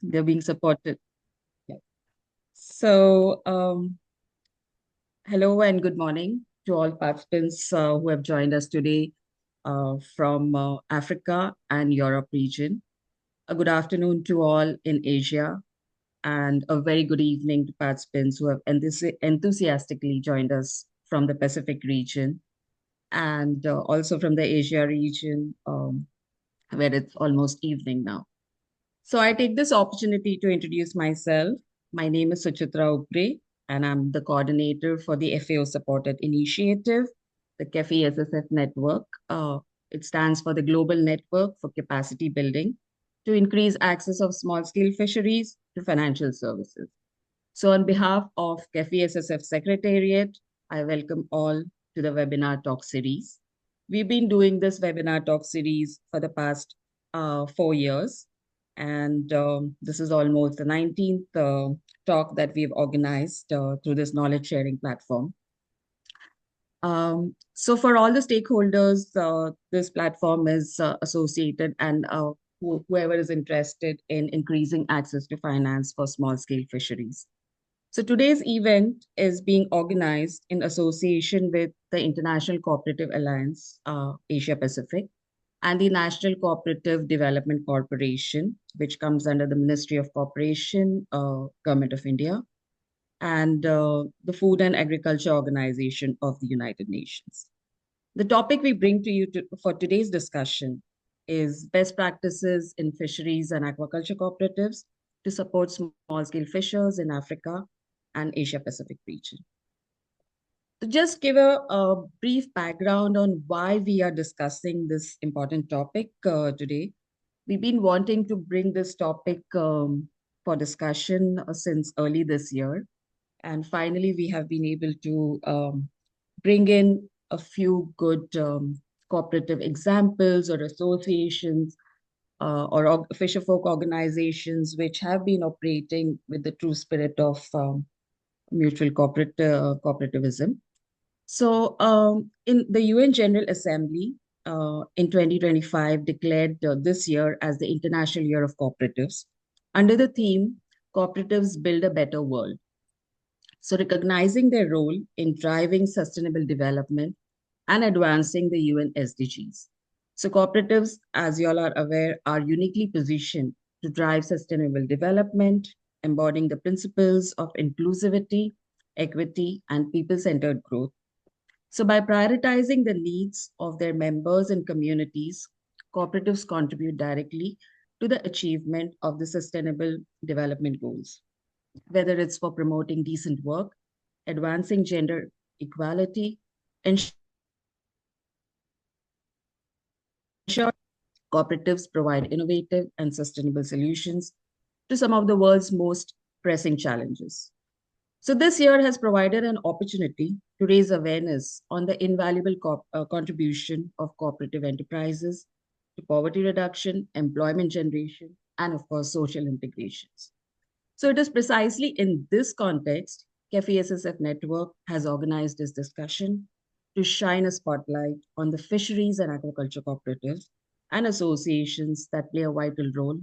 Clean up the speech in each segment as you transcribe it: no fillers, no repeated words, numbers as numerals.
they're being supported. Yeah. So, hello and good morning to all participants who have joined us today from Africa and Europe region. A good afternoon to all in Asia, and a very good evening to participants who have enthusiastically joined us from the Pacific region and also from the Asia region, where it's almost evening now. So I take this opportunity to introduce myself. My name is Suchitra Upare, and I'm the coordinator for the FAO-supported initiative, the CAFI-SSF network. It stands for the Global Network for Capacity Building to increase access of small-scale fisheries to financial services. So on behalf of CAFI-SSF Secretariat, I welcome all to the webinar talk series. We've been doing this webinar talk series for the past 4 years. And this is almost the 19th talk that we've organized through this knowledge sharing platform. So for all the stakeholders, this platform is associated, and whoever is interested in increasing access to finance for small scale fisheries. So today's event is being organized in association with the International Cooperative Alliance, Asia Pacific, and the National Cooperative Development Corporation, which comes under the Ministry of Cooperation, Government of India, and the Food and Agriculture Organization of the United Nations. The topic we bring to you for today's discussion is best practices in fisheries and aquaculture cooperatives to support small-scale fishers in Africa and Asia Pacific region. To just give a brief background on why we are discussing this important topic today, we've been wanting to bring this topic for discussion since early this year. And finally, we have been able to bring in a few good cooperative examples or associations or fisherfolk organizations which have been operating with the true spirit of mutual cooperativism. So in the UN General Assembly in 2025 declared this year as the International Year of Cooperatives under the theme, Cooperatives Build a Better World. So recognizing their role in driving sustainable development and advancing the UN SDGs. So cooperatives, as you all are aware, are uniquely positioned to drive sustainable development, embodying the principles of inclusivity, equity, and people-centered growth. So by prioritizing the needs of their members and communities, cooperatives contribute directly to the achievement of the Sustainable Development Goals, whether it's for promoting decent work, advancing gender equality, ensure cooperatives provide innovative and sustainable solutions to some of the world's most pressing challenges. So this year has provided an opportunity to raise awareness on the invaluable contribution of cooperative enterprises to poverty reduction, employment generation, and of course, social integrations. So it is precisely in this context, CAFI-SSF Network has organized this discussion to shine a spotlight on the fisheries and aquaculture cooperatives and associations that play a vital role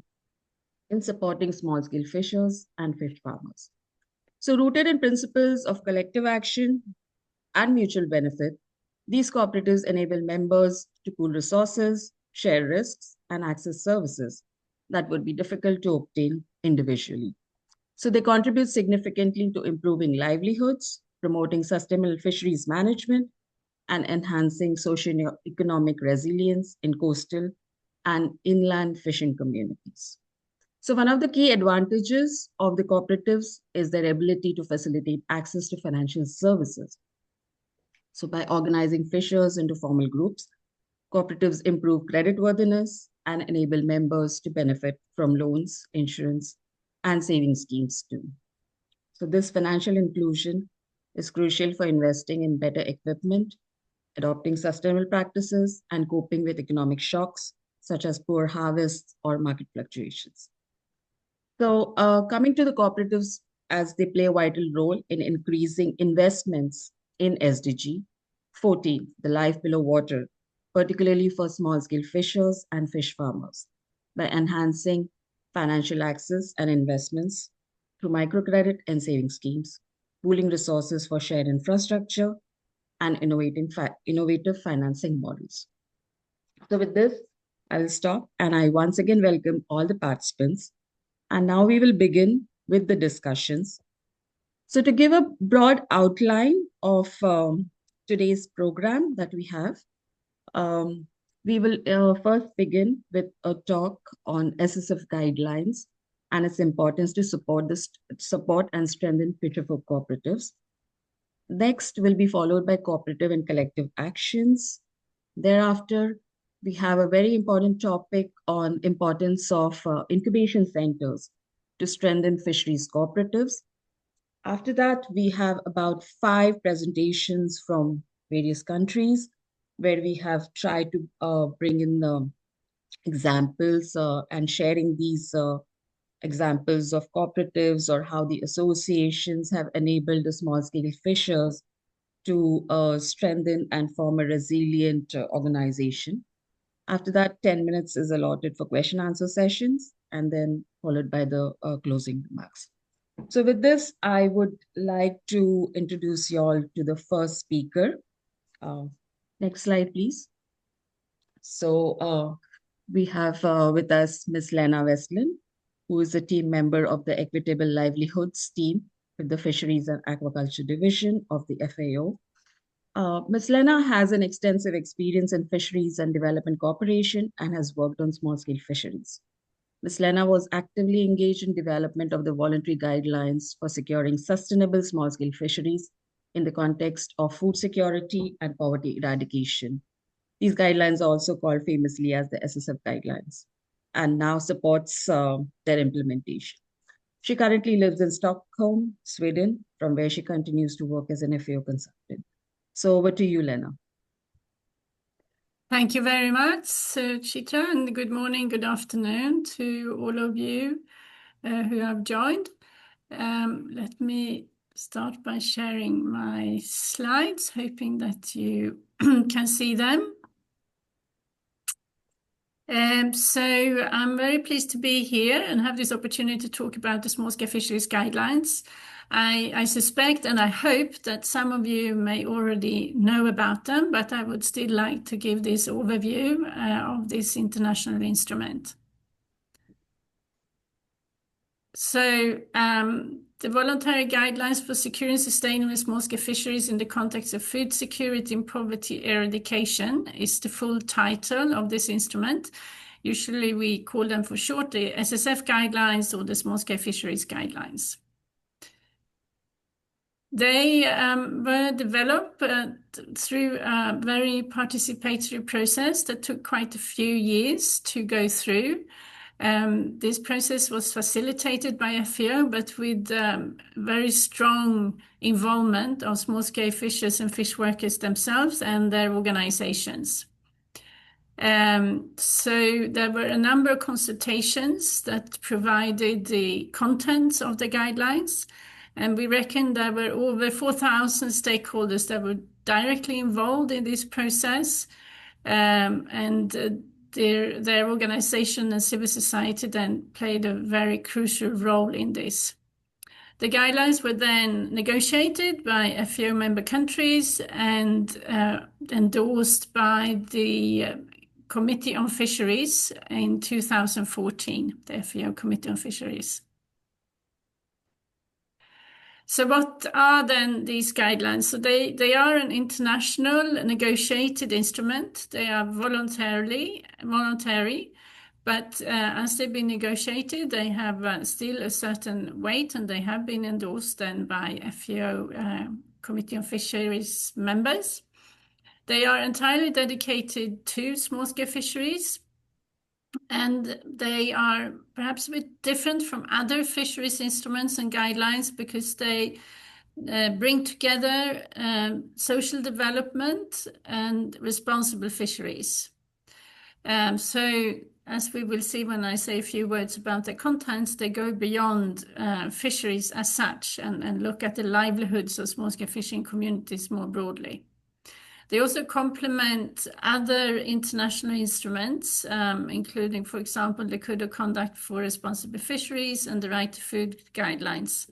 in supporting small-scale fishers and fish farmers. So rooted in principles of collective action and mutual benefit, these cooperatives enable members to pool resources, share risks, and access services that would be difficult to obtain individually. So they contribute significantly to improving livelihoods, promoting sustainable fisheries management, and enhancing socio-economic resilience in coastal and inland fishing communities. So one of the key advantages of the cooperatives is their ability to facilitate access to financial services. So by organizing fishers into formal groups, cooperatives improve creditworthiness and enable members to benefit from loans, insurance, and saving schemes too. So this financial inclusion is crucial for investing in better equipment, adopting sustainable practices, and coping with economic shocks, such as poor harvests or market fluctuations. So coming to the cooperatives, as they play a vital role in increasing investments in SDG 14, the life below water, particularly for small-scale fishers and fish farmers, by enhancing financial access and investments through microcredit and saving schemes, pooling resources for shared infrastructure, and innovative financing models. So with this, I will stop and I once again welcome all the participants. And now we will begin with the discussions. So to give a broad outline of today's program that we have, um, we will first begin with a talk on SSF guidelines and its importance to support and strengthen Fisherfolk cooperatives. Next will be followed by cooperative and collective actions. Thereafter, we have a very important topic on importance of incubation centers to strengthen fisheries cooperatives. After that, we have about 5 presentations from various countries where we have tried to bring in examples and sharing these examples of cooperatives or how the associations have enabled the small-scale fishers to strengthen and form a resilient organization. After that, 10 minutes is allotted for question answer sessions and then followed by the closing remarks. So with this, I would like to introduce you all to the first speaker. Next slide, please. So we have with us Ms. Lena Westlund, who is a team member of the Equitable Livelihoods team with the Fisheries and Aquaculture Division of the FAO. Ms. Lena has an extensive experience in fisheries and development cooperation and has worked on small-scale fisheries. Ms. Lena was actively engaged in development of the voluntary guidelines for securing sustainable small-scale fisheries in the context of food security and poverty eradication. These guidelines are also called famously as the SSF guidelines and now supports their implementation. She currently lives in Stockholm, Sweden, from where she continues to work as an FAO consultant. So over to you, Lena. Thank you very much, Suchitra, and good morning, good afternoon to all of you who have joined. Let me start by sharing my slides, hoping that you can see them. So I'm very pleased to be here and have this opportunity to talk about the small-scale fisheries guidelines. I suspect and I hope that some of you may already know about them, but I would still like to give this overview of this international instrument. So the voluntary guidelines for securing sustainable small-scale fisheries in the context of food security and poverty eradication is the full title of this instrument. Usually we call them for short the SSF guidelines or the small-scale fisheries guidelines. They were developed through a very participatory process that took quite a few years to go through. This process was facilitated by FAO, but with very strong involvement of small-scale fishers and fish workers themselves and their organizations. So there were a number of consultations that provided the contents of the guidelines. And we reckon there were over 4,000 stakeholders that were directly involved in this process. And their organization and civil society then played a very crucial role in this. The guidelines were then negotiated by FAO member countries and endorsed by the Committee on Fisheries in 2014, the FAO Committee on Fisheries. So what are then these guidelines? So they are an international negotiated instrument. They are voluntary, but as they've been negotiated, they have still a certain weight and they have been endorsed then by FAO Committee on Fisheries members. They are entirely dedicated to small-scale fisheries. And they are perhaps a bit different from other fisheries instruments and guidelines because they bring together social development and responsible fisheries. So as we will see when I say a few words about the contents, they go beyond fisheries as such and look at the livelihoods of small-scale fishing communities more broadly. They also complement other international instruments, including, for example, the Code of Conduct for Responsible Fisheries and the Right to Food guidelines.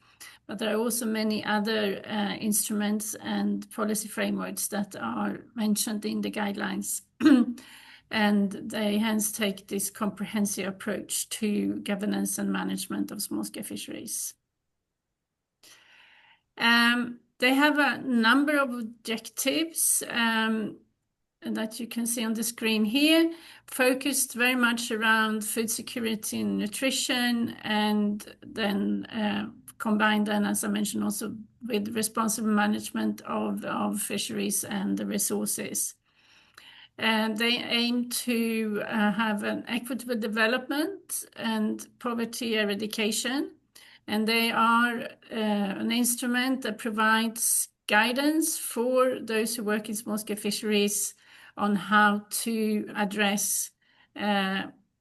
But there are also many other instruments and policy frameworks that are mentioned in the guidelines. And they hence take this comprehensive approach to governance and management of small-scale fisheries. They have a number of objectives that you can see on the screen here, focused very much around food security and nutrition, and then combined then, as I mentioned, also with responsible management of fisheries and the resources. And they aim to have an equitable development and poverty eradication. And they are an instrument that provides guidance for those who work in small-scale fisheries on how to address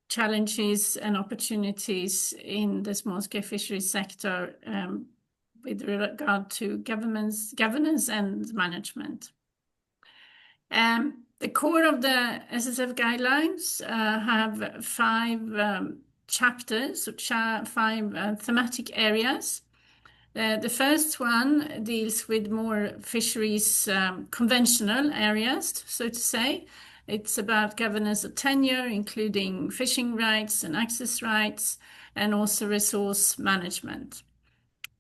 challenges and opportunities in the small-scale fisheries sector with regard to governance and management. The core of the SSF guidelines have 5 chapters, five thematic areas. The first one deals with more fisheries conventional areas, so to say. It's about governance of tenure, including fishing rights and access rights, and also resource management.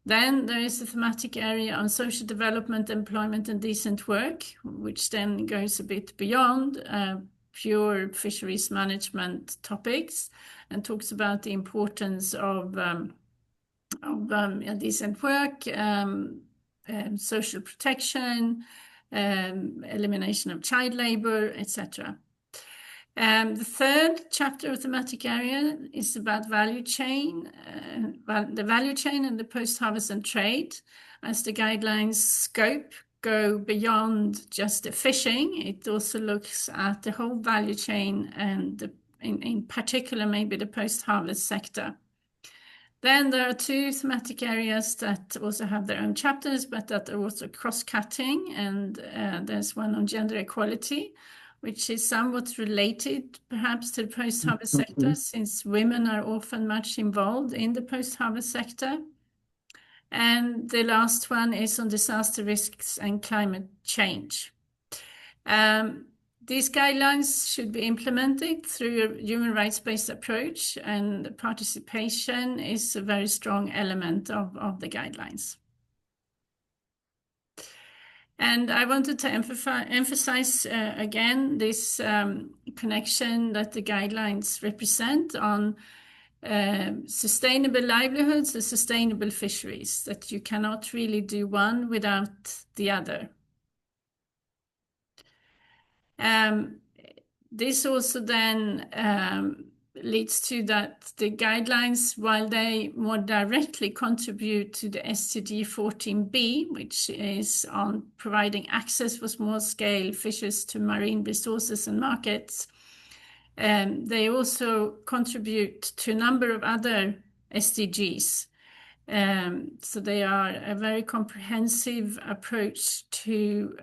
Then there is a thematic area on social development, employment, and decent work, which then goes a bit beyond pure fisheries management topics and talks about the importance of decent work, social protection, elimination of child labor, etc. The third chapter of thematic area is about value chain, the value chain and the post-harvest and trade. As the guidelines scope go beyond just the fishing, it also looks at the whole value chain and in particular maybe the post-harvest sector. Then there are 2 thematic areas that also have their own chapters, but that are also cross-cutting, and there's one on gender equality, which is somewhat related perhaps to the post-harvest sector, since women are often much involved in the post-harvest sector. And the last one is on disaster risks and climate change. These guidelines should be implemented through a human rights-based approach, and participation is a very strong element of the guidelines. And I wanted to emphasize again this connection that the guidelines represent on sustainable livelihoods and sustainable fisheries, that you cannot really do one without the other. This also then leads to that the guidelines, while they more directly contribute to the SDG 14B, which is on providing access for small-scale fishers to marine resources and markets, they also contribute to a number of other SDGs. So they are a very comprehensive approach to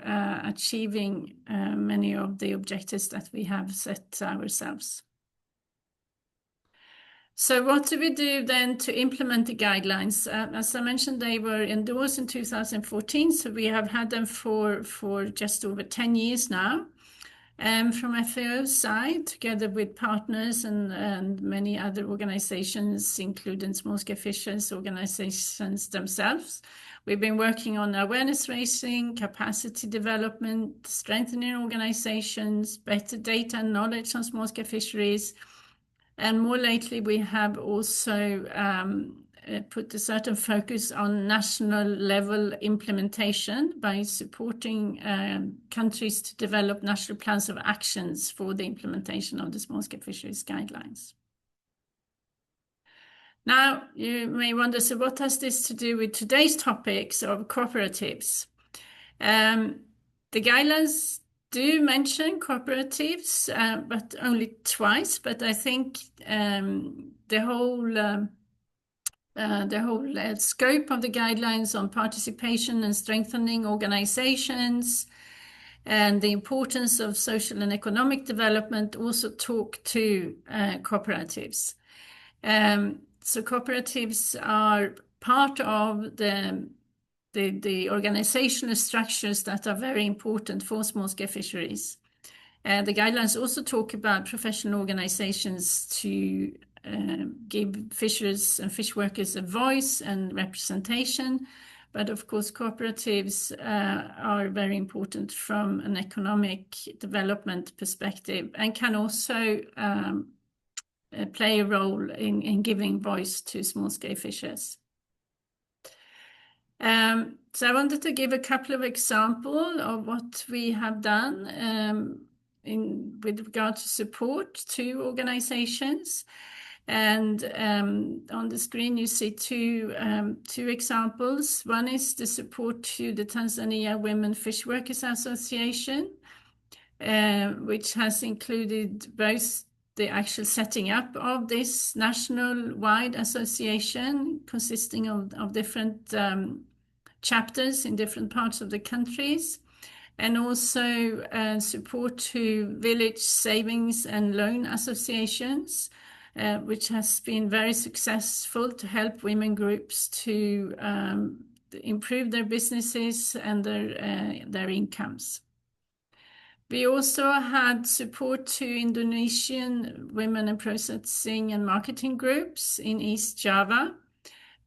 achieving many of the objectives that we have set ourselves. So what do we do then to implement the guidelines? As I mentioned, they were endorsed in 2014, so we have had them for just over 10 years now. From FAO's side, together with partners and many other organizations, including small-scale fishers organizations themselves, we've been working on awareness raising, capacity development, strengthening organizations, better data and knowledge on small-scale fisheries. And more lately, we have also put a certain focus on national level implementation by supporting countries to develop national plans of actions for the implementation of the small-scale fisheries guidelines. Now, you may wonder, so what has this to do with today's topics of cooperatives? The guidelines do mention cooperatives, but only twice. But I think the whole scope of the guidelines on participation and strengthening organizations and the importance of social and economic development also talk to cooperatives. So cooperatives are part of the organizational structures that are very important for small-scale fisheries. The guidelines also talk about professional organizations to give fishers and fish workers a voice and representation. But of course, cooperatives are very important from an economic development perspective and can also play a role in giving voice to small-scale fishers. So I wanted to give a couple of examples of what we have done with regard to support to organizations. And on the screen you see two examples. One is the support to the Tanzania Women Fish Workers Association, which has included both the actual setting up of this national-wide association consisting of different chapters in different parts of the countries, and also support to village savings and loan associations, which has been very successful to help women groups to improve their businesses and their incomes. We also had support to Indonesian women in processing and marketing groups in East Java,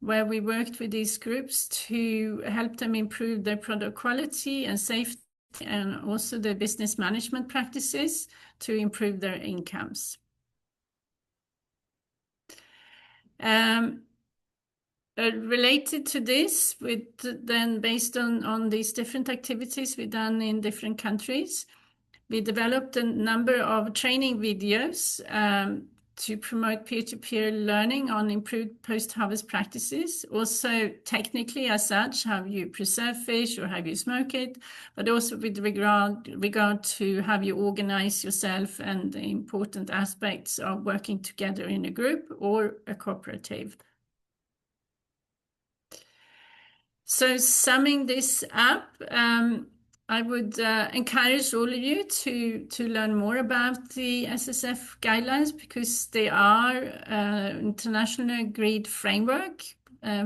where we worked with these groups to help them improve their product quality and safety, and also their business management practices to improve their incomes. Related to this, based on these different activities we've done in different countries, we developed a number of training videos to promote peer-to-peer learning on improved post-harvest practices. Also technically as such, how you preserve fish or how you smoke it, but also with regard to how you organize yourself and the important aspects of working together in a group or a cooperative. So summing this up, I would encourage all of you to learn more about the SSF guidelines, because they are internationally agreed framework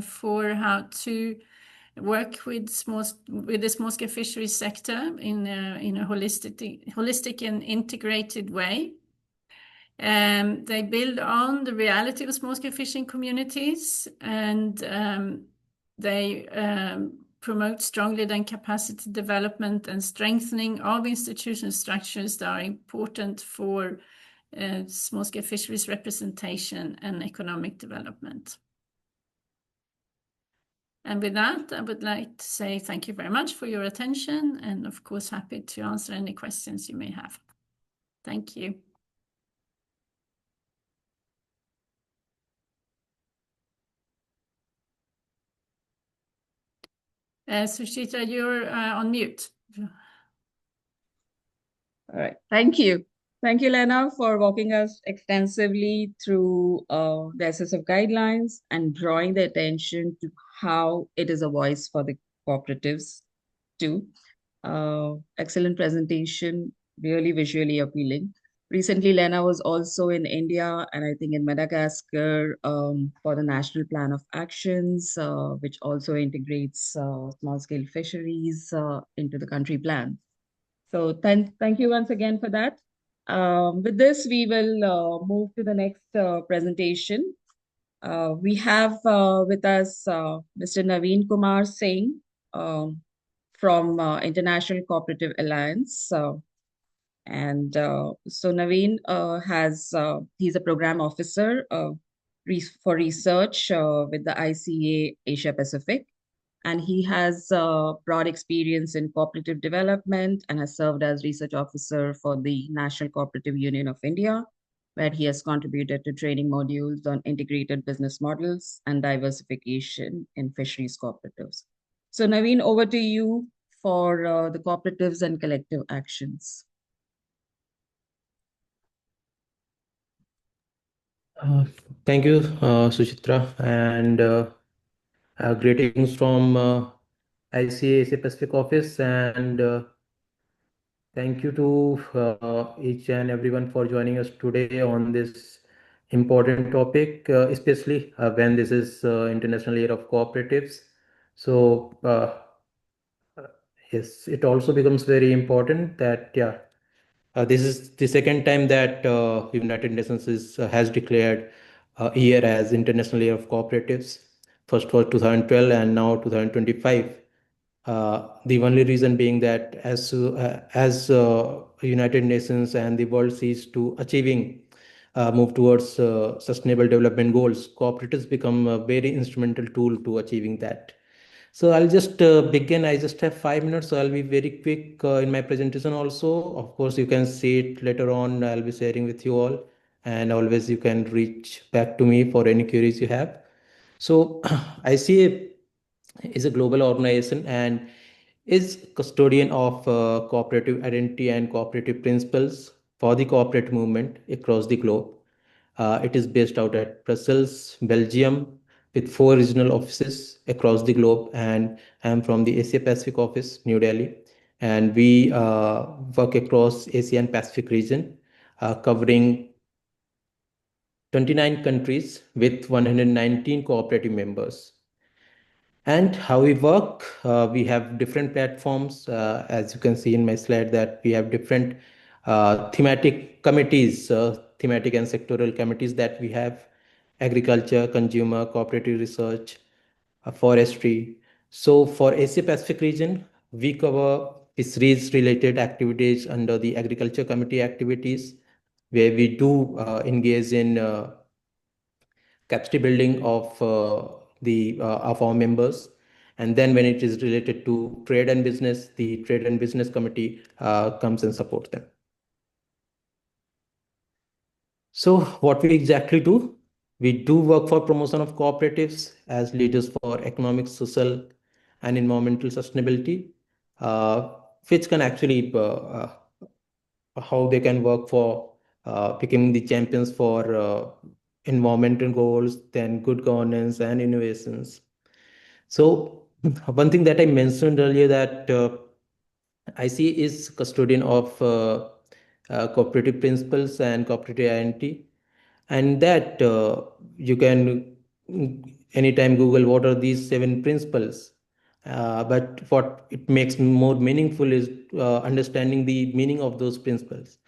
for how to work with the small-scale fisheries sector in a holistic and integrated way. They build on the reality of small-scale fishing communities, and they promote strongly then capacity development and strengthening of institutional structures that are important for small-scale fisheries representation and economic development. And with that, I would like to say thank you very much for your attention, and of course happy to answer any questions you may have. Thank you. Suchitra, you're on mute. All right. Thank you. Thank you, Lena, for walking us extensively through the SSF guidelines and drawing the attention to how it is a voice for the cooperatives too. Excellent presentation, really visually appealing. Recently, Lena was also in India and I think in Madagascar for the National Plan of Actions, which also integrates small-scale fisheries into the country plan. So thank you once again for that. With this, we will move to the next presentation. We have with us Mr. Naveen Kumar Singh from International Cooperative Alliance. And so Naveen he's a program officer for research with the ICA Asia Pacific. And he has broad experience in cooperative development and has served as research officer for the National Cooperative Union of India, where he has contributed to training modules on integrated business models and diversification in fisheries cooperatives. So Naveen, over to you for the cooperatives and collective actions. Thank you, Suchitra, and greetings from ICA Asia Pacific office, and Thank you to each and everyone for joining us today on this important topic, especially when this is International Year of Cooperatives. So, yes, it also becomes very important that, yeah, this is the second time that United Nations has declared a year as International Year of Cooperatives. First was 2012 and now 2025. The only reason being that as United Nations and the world sees to achieving move towards sustainable development goals, cooperatives become a very instrumental tool to achieving that. So I'll just begin. I just have 5 minutes, so I'll be very quick in my presentation also. Of course, you can see it later on. I'll be sharing with you all, and always you can reach back to me for any queries you have. So ICA is a global organization and is custodian of cooperative identity and cooperative principles for the cooperative movement across the globe. It is based out at Brussels, Belgium, with 4 regional offices across the globe. And I'm from the Asia Pacific office, New Delhi. And we work across Asia and Pacific region, covering 29 countries with 119 cooperative members. And how we work, we have different platforms. As you can see in my slide, that we have different thematic committees, thematic and sectoral committees that we have: agriculture, consumer, cooperative research, forestry. So for Asia Pacific region, we cover fisheries related activities under the agriculture committee activities, where we do engage in capacity building of our members. And then when it is related to trade and business, the trade and business committee comes and supports them. So what we exactly do? We do work for promotion of cooperatives as leaders for economic, social, and environmental sustainability, uh, which can actually how they can work for becoming the champions for environmental goals, then good governance and innovations. So one thing that I mentioned earlier, that IC is custodian of cooperative principles and cooperative identity, and that you can anytime Google what are these 7 principles. But what it makes more meaningful is understanding the meaning of those principles.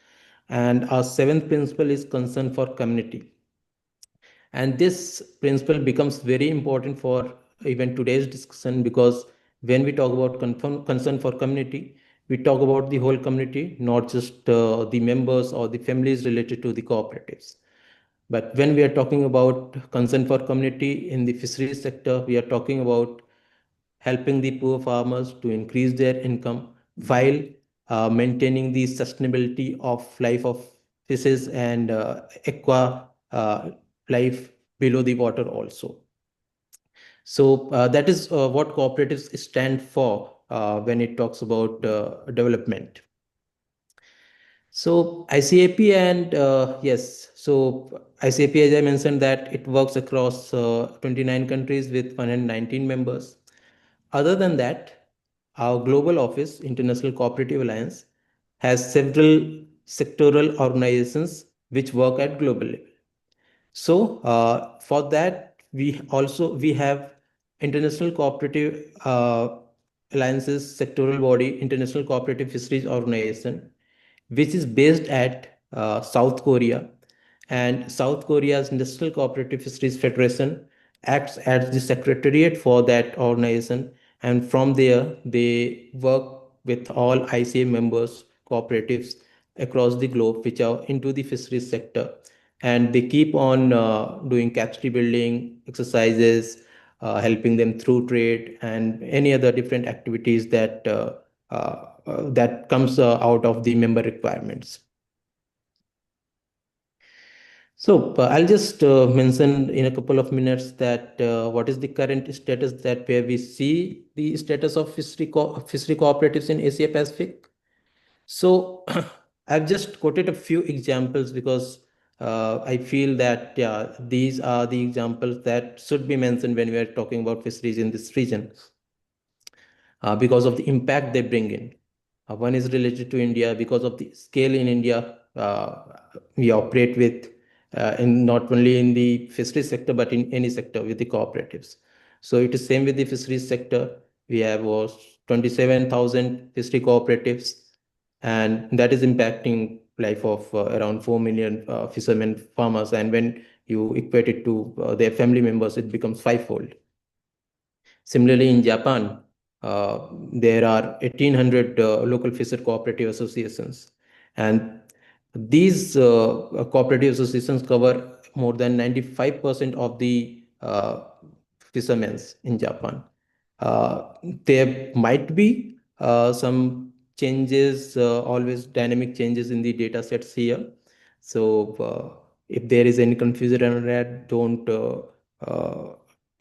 And our seventh principle is concern for community. And this principle becomes very important for even today's discussion, because when we talk about concern for community, we talk about the whole community, not just the members or the families related to the cooperatives. But when we are talking about concern for community in the fisheries sector, we are talking about helping the poor farmers to increase their income while maintaining the sustainability of life of fishes and aqua life below the water also. So that is what cooperatives stand for when it talks about development. So ICAP and yes, so ICAP, as I mentioned, that it works across 29 countries with 119 members. Other than that, our global office, International Cooperative Alliance, has several sectoral organizations which work at global level. So for that, we have International Cooperative Alliances sectoral body, International Cooperative Fisheries Organization, which is based at South Korea. And South Korea's Industrial Cooperative Fisheries Federation acts as the secretariat for that organization. And from there, they work with all ICA members, cooperatives across the globe, which are into the fisheries sector. And they keep on doing capacity building exercises, helping them through trade and any other different activities that comes out of the member requirements. So I'll just mention in a couple of minutes that what is the current status, that where we see the status of fishery cooperatives in Asia Pacific. So I've just quoted a few examples because I feel that, yeah, these are the examples that should be mentioned when we are talking about fisheries in this region, because of the impact they bring in. One is related to India because of the scale in India. We operate with in not only in the fisheries sector but in any sector with the cooperatives. So it is same with the fisheries sector. We have 27,000 fishery cooperatives, and that is impacting life of around 4 million fishermen farmers. And when you equate it to their family members, it becomes fivefold. Similarly, in Japan, there are 1,800 local fisher cooperative associations, and these cooperative associations cover more than 95% of the fishermen in Japan. There might be some changes, always dynamic changes in the data sets here. So if there is any confusion around that, don't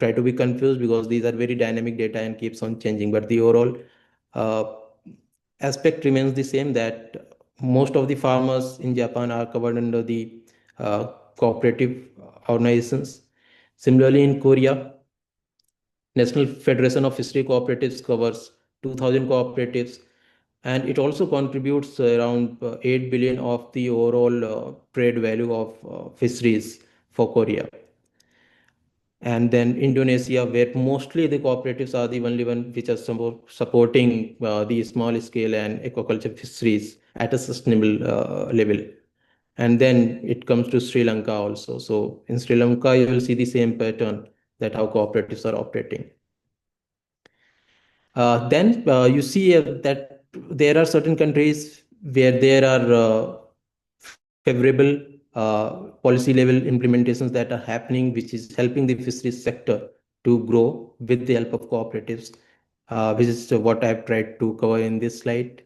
try to be confused, because these are very dynamic data and keeps on changing. But the overall uh, aspect remains the same, that most of the farmers in Japan are covered under the cooperative organizations. Similarly, in Korea, National Federation of Fishery Cooperatives covers 2,000 cooperatives, and it also contributes around 8 billion of the overall trade value of fisheries for Korea. And then Indonesia, where mostly the cooperatives are the only one which are supporting the small scale and aquaculture fisheries at a sustainable level. And then it comes to Sri Lanka also. So in Sri Lanka, you will see the same pattern, that how cooperatives are operating. Then you see that there are certain countries where there are favorable policy level implementations that are happening, which is helping the fisheries sector to grow with the help of cooperatives, which is what I've tried to cover in this slide.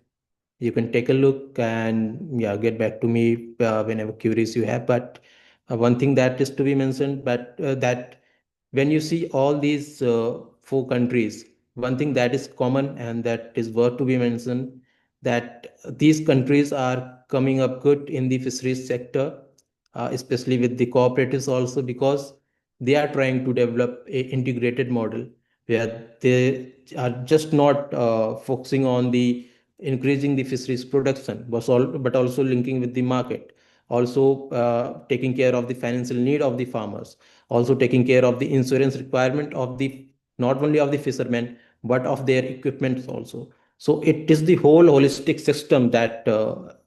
You can take a look and yeah, get back to me whenever queries you have. But one thing that is to be mentioned, but that when you see all these four countries, one thing that is common and that is worth to be mentioned, that these countries are coming up good in the fisheries sector, especially with the cooperatives also, because they are trying to develop a integrated model where they are just not focusing on the increasing the fisheries production, but also linking with the market, also taking care of the financial need of the farmers, also taking care of the insurance requirement of the not only of the fishermen but of their equipment also. So it is the whole holistic system that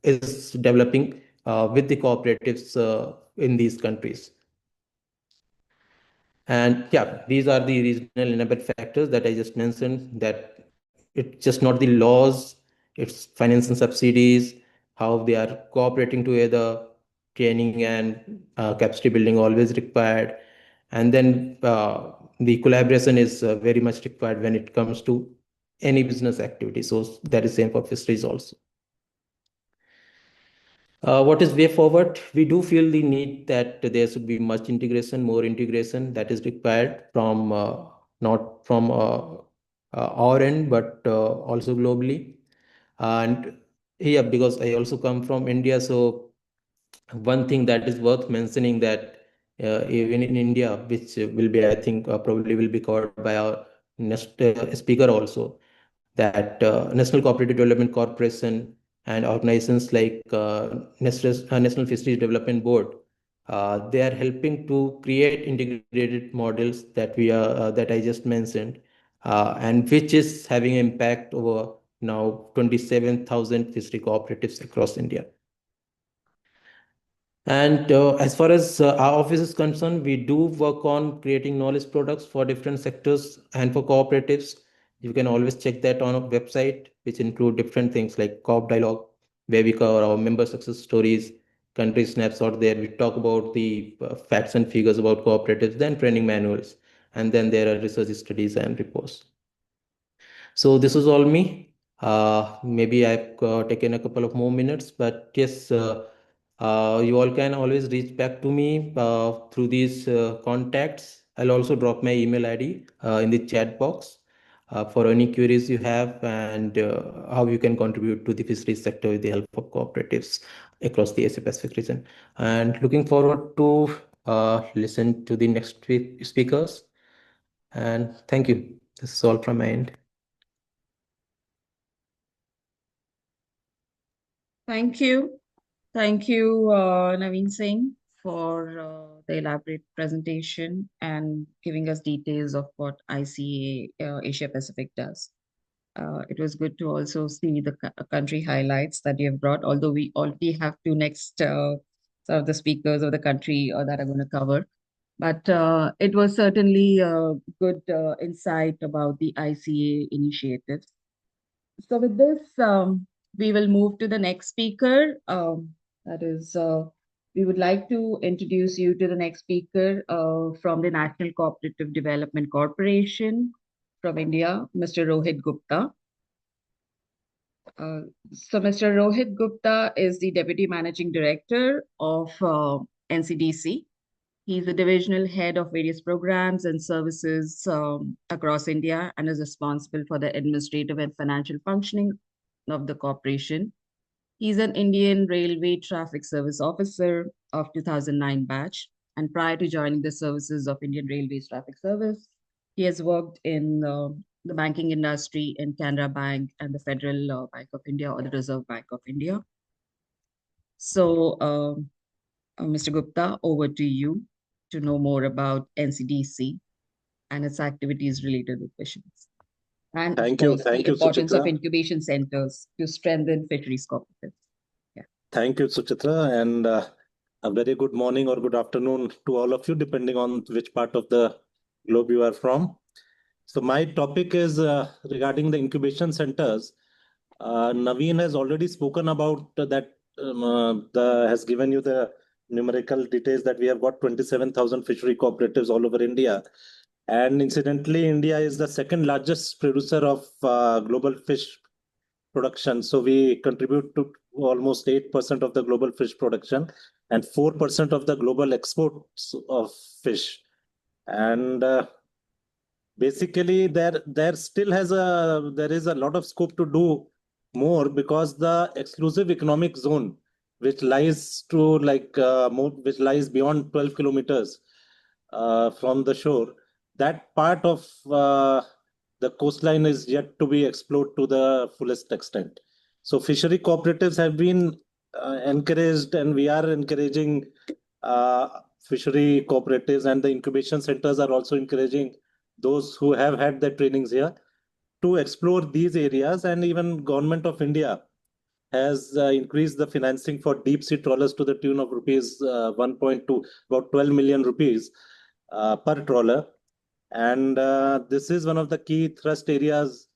is developing with the cooperatives in these countries. And yeah, these are the regional enabler factors that I just mentioned, that it's just not the laws, it's finance and subsidies, how they are cooperating together, training and capacity building always required. And then the collaboration is very much required when it comes to any business activity. So that is same for fisheries also. What is way forward? We do feel the need that there should be much integration, more integration that is required from not from our end, but also globally. And yeah, because I also come from India, so one thing that is worth mentioning, that even in India, which will be, I think, probably will be covered by our next speaker also, that National Cooperative Development Corporation and organizations like National Fisheries Development Board, they are helping to create integrated models that we are that I just mentioned, and which is having impact over now 27,000 fishery cooperatives across India. And as far as our office is concerned, we do work on creating knowledge products for different sectors and for cooperatives. You can always check that on our website, which include different things like Coop Dialogue, where we cover our member success stories, country snapshot. There we talk about the facts and figures about cooperatives, then training manuals, and then there are research studies and reports. So this is all me. Maybe I've taken a couple of more minutes, but yes, you all can always reach back to me through these contacts. I'll also drop my email ID in the chat box for any queries you have, and how you can contribute to the fisheries sector with the help of cooperatives across the Asia Pacific region. And looking forward to listen to the next speakers. And thank you. This is all from my end. Thank you. Thank you, Naveen Singh, for the elaborate presentation and giving us details of what ICA Asia Pacific does. It was good to also see the country highlights that you have brought, although we already have two next sort of the speakers of the country that are going to cover. But it was certainly a good insight about the ICA initiatives. So with this, we will move to the next speaker. That is, we would like to introduce you to the next speaker from the National Cooperative Development Corporation from India, Mr. Rohit Gupta. So Mr. Rohit Gupta is the Deputy Managing Director of NCDC. He's the divisional head of various programs and services across India and is responsible for the administrative and financial functioning of the corporation. He's an Indian Railway Traffic Service Officer of 2009 batch. And prior to joining the services of Indian Railways Traffic Service, he has worked in the banking industry in Canara Bank and the Federal Bank of India or the Reserve Bank of India. So, Mr. Gupta, over to you to know more about NCDC and its activities related with fisheries. And Thank of you. course, Thank the you, importance of Suchitra. incubation centers to strengthen fisheries cooperatives. Yeah. Thank you, Suchitra. And a very good morning or good afternoon to all of you, depending on which part of the globe you are from. So my topic is regarding the incubation centers. Naveen has already spoken about that, has given you the numerical details that we have got 27,000 fishery cooperatives all over India. And incidentally, India is the second largest producer of global fish production. So we contribute to almost 8% of the global fish production and 4% of the global exports of fish. And basically, there is a lot of scope to do more because the exclusive economic zone, which lies which lies beyond 12 kilometers from the shore, that part of the coastline is yet to be explored to the fullest extent. So fishery cooperatives have been encouraged, and we are encouraging fishery cooperatives, and the incubation centers are also encouraging those who have had their trainings here to explore these areas. And even Government of India has increased the financing for deep sea trawlers to the tune of rupees 1.2, about 12 million rupees per trawler. And this is one of the key thrust areas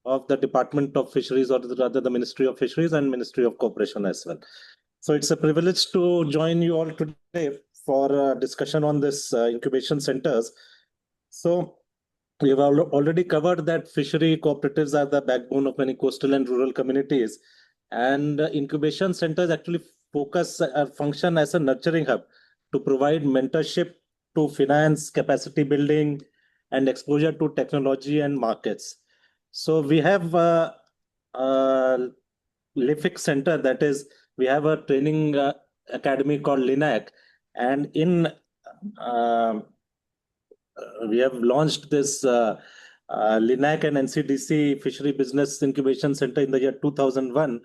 of the Department of Fisheries, or rather the Ministry of Fisheries and Ministry of Cooperation as well. So it's a privilege to join you all today for a discussion on this incubation centers. So we have already covered that fishery cooperatives are the backbone of many coastal and rural communities. And incubation centers actually function as a nurturing hub to provide mentorship to finance, capacity building, and exposure to technology and markets. So we have a LIFIC center, that is, we have a training academy called Lena, and in we have launched this LINAC and NCDC Fishery Business Incubation Center in the year 2001.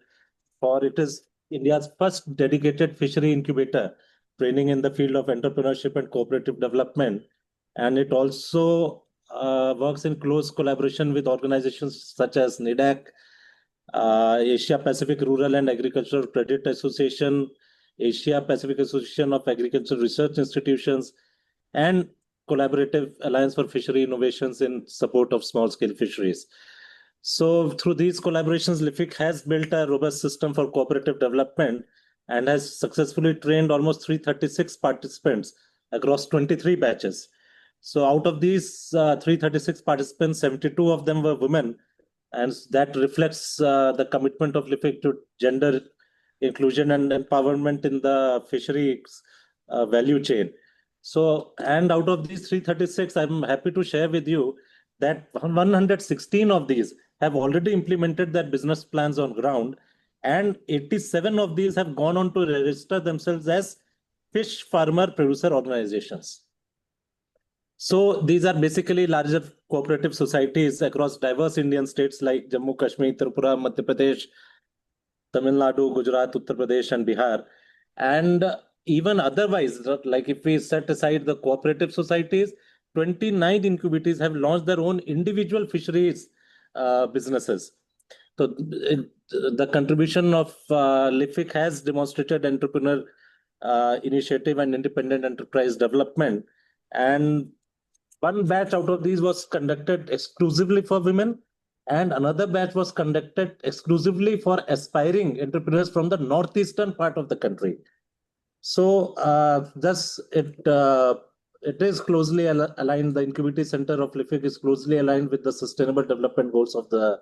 For it is India's first dedicated fishery incubator, training in the field of entrepreneurship and cooperative development. And it also works in close collaboration with organizations such as NIDAC, Asia Pacific Rural and Agricultural Credit Association, Asia Pacific Association of Agricultural Research Institutions, and Collaborative Alliance for Fishery Innovations in support of small-scale fisheries. So through these collaborations, LIFIC has built a robust system for cooperative development and has successfully trained almost 336 participants across 23 batches. So out of these 336 participants, 72 of them were women, and that reflects the commitment of LIFIC to gender inclusion and empowerment in the fisheries value chain. So, and out of these 336, I'm happy to share with you that 116 of these have already implemented their business plans on ground, and 87 of these have gone on to register themselves as fish farmer producer organizations. So these are basically larger cooperative societies across diverse Indian states like Jammu, Kashmir, Tripura, Madhya Pradesh, Tamil Nadu, Gujarat, Uttar Pradesh, and Bihar. And even otherwise, like if we set aside the cooperative societies, 29 incubators have launched their own individual fisheries businesses. So the contribution of LIFIC has demonstrated entrepreneur initiative and independent enterprise development. And one batch out of these was conducted exclusively for women, and another batch was conducted exclusively for aspiring entrepreneurs from the northeastern part of the country. So thus it is closely aligned. The Incubation Center of LIFIC is closely aligned with the Sustainable Development Goals of the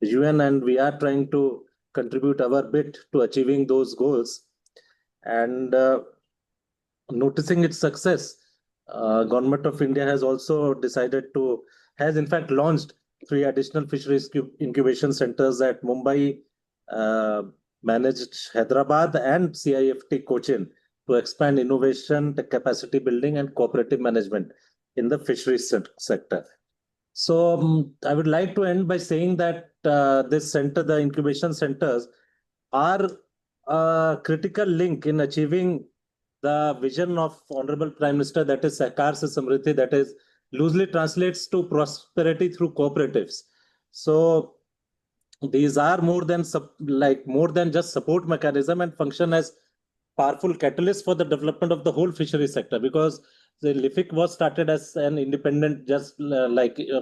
UN, and we are trying to contribute our bit to achieving those goals. And noticing its success, Government of India has also has in fact launched 3 additional fisheries incubation centers at Mumbai, managed Hyderabad, and CIFT Cochin to expand innovation, the capacity building, and cooperative management in the fisheries sector. So I would like to end by saying that this center, the incubation centers, are a critical link in achieving the vision of Honorable Prime Minister, that is Sahkar se Samriddhi, that is loosely translates to prosperity through cooperatives. So these are more than just support mechanism and function as powerful catalyst for the development of the whole fishery sector, because the LIFIC was started as an independent,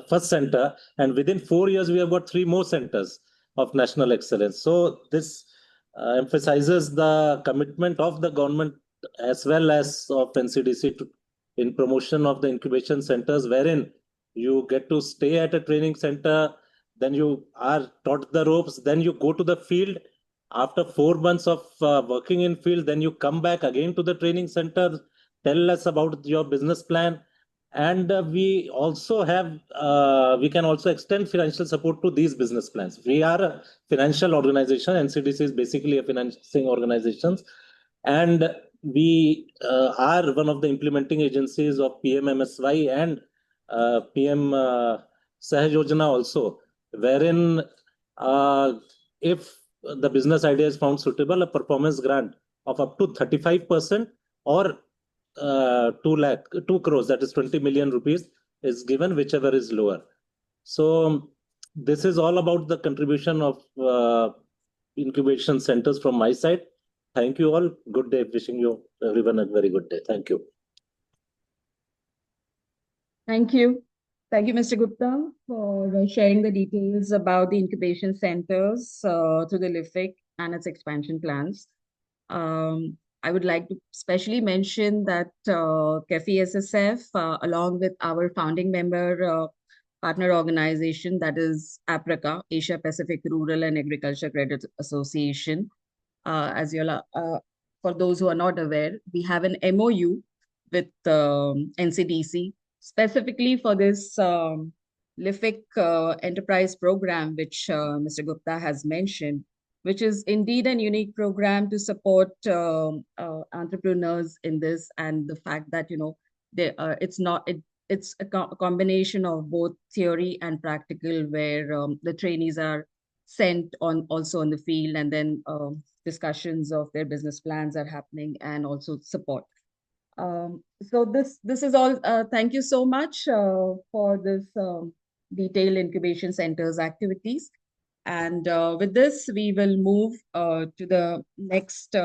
first center, and within 4 years we have got 3 more centers of national excellence. So this emphasizes the commitment of the government as well as of NCDC in promotion of the incubation centers, wherein you get to stay at a training center, then you are taught the ropes, then you go to the field. After 4 months of working in field, then you come back again to the training center, tell us about your business plan. And we can also extend financial support to these business plans. We are a financial organization. NCDC is basically a financing organization. And we are one of the implementing agencies of PMMSY and PM Sahaj Yojana also, wherein if the business idea is found suitable, a performance grant of up to 35% or 2 crores, that is 20 million rupees, is given, whichever is lower. So this is all about the contribution of incubation centers from my side. Thank you all. Good day. Wishing you everyone a very good day. Thank you. Thank you. Thank you, Mr. Gupta, for sharing the details about the incubation centers through the LIFIC and its expansion plans. I would like to specially mention that CAFI-SSF, along with our founding member partner organization, that is APRACA, Asia Pacific Rural and Agriculture Credit Association. For those who are not aware, we have an MOU with NCDC specifically for this LIFIC enterprise program, which Mr. Gupta has mentioned, which is indeed an unique program to support entrepreneurs in this, and the fact that it's a combination of both theory and practical, where the trainees are sent also on the field, and then discussions of their business plans are happening, and also support. So this is all. Thank you so much for this detailed incubation centers activities. And with this, we will move to the next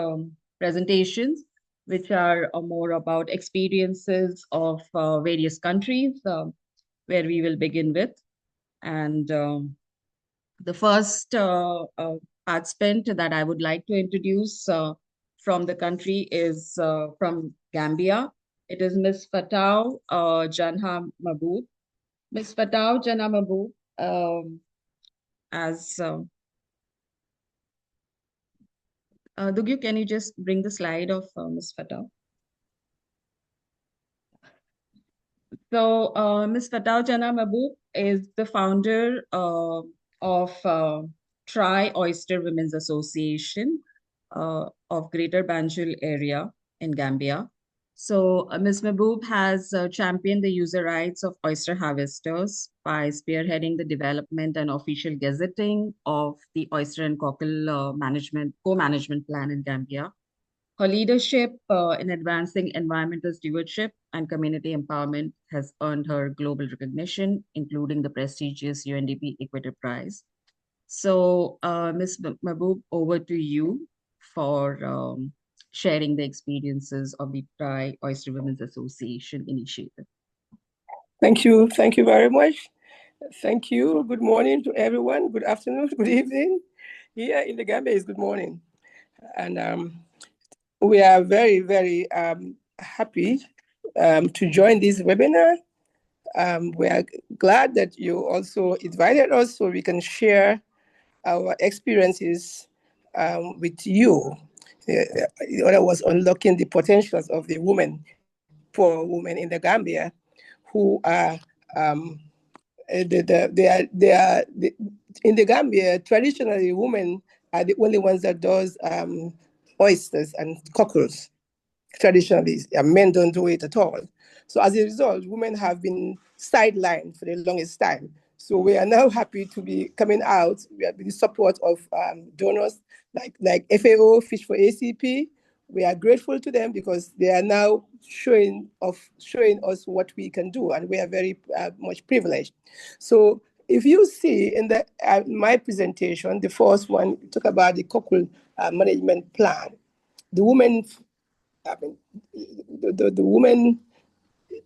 presentations, which are more about experiences of various countries, where we will begin with. And the first participant that I would like to introduce from the country is from Gambia. It is Ms. Fatau Janha Mabou. Ms. Fatau Janha Mabou, Dugyu, can you just bring the slide of Ms. Fatau? So Ms. Fatau Janha Mabou is the founder of Tri Oyster Women's Association of Greater Banjul area in Gambia. So Ms. Mahboob has championed the user rights of oyster harvesters by spearheading the development and official gazetting of the oyster and cockle co-management plan in Gambia. Her leadership in advancing environmental stewardship and community empowerment has earned her global recognition, including the prestigious UNDP Equator Prize. So, Ms. Mahboob, over to you for sharing the experiences of the Thai Oyster Women's Association initiative. Thank you. Thank you very much. Thank you. Good morning to everyone. Good afternoon. Good evening. Here in the Gambia is good morning. And we are very, very happy to join this webinar. We are glad that you also invited us so we can share our experiences with you. The other was unlocking the potentials of the women, poor women in the Gambia, who are in the Gambia. Traditionally, women are the only ones that does oysters and cockles. Traditionally, men don't do it at all. So as a result, women have been sidelined for the longest time. So we are now happy to be coming out. We have the support of donors like FAO, Fish for ACP. We are grateful to them because they are now showing us what we can do, and we are very much privileged. So if you see in my presentation, the first one, we talk about the cockle management plan. The women, the women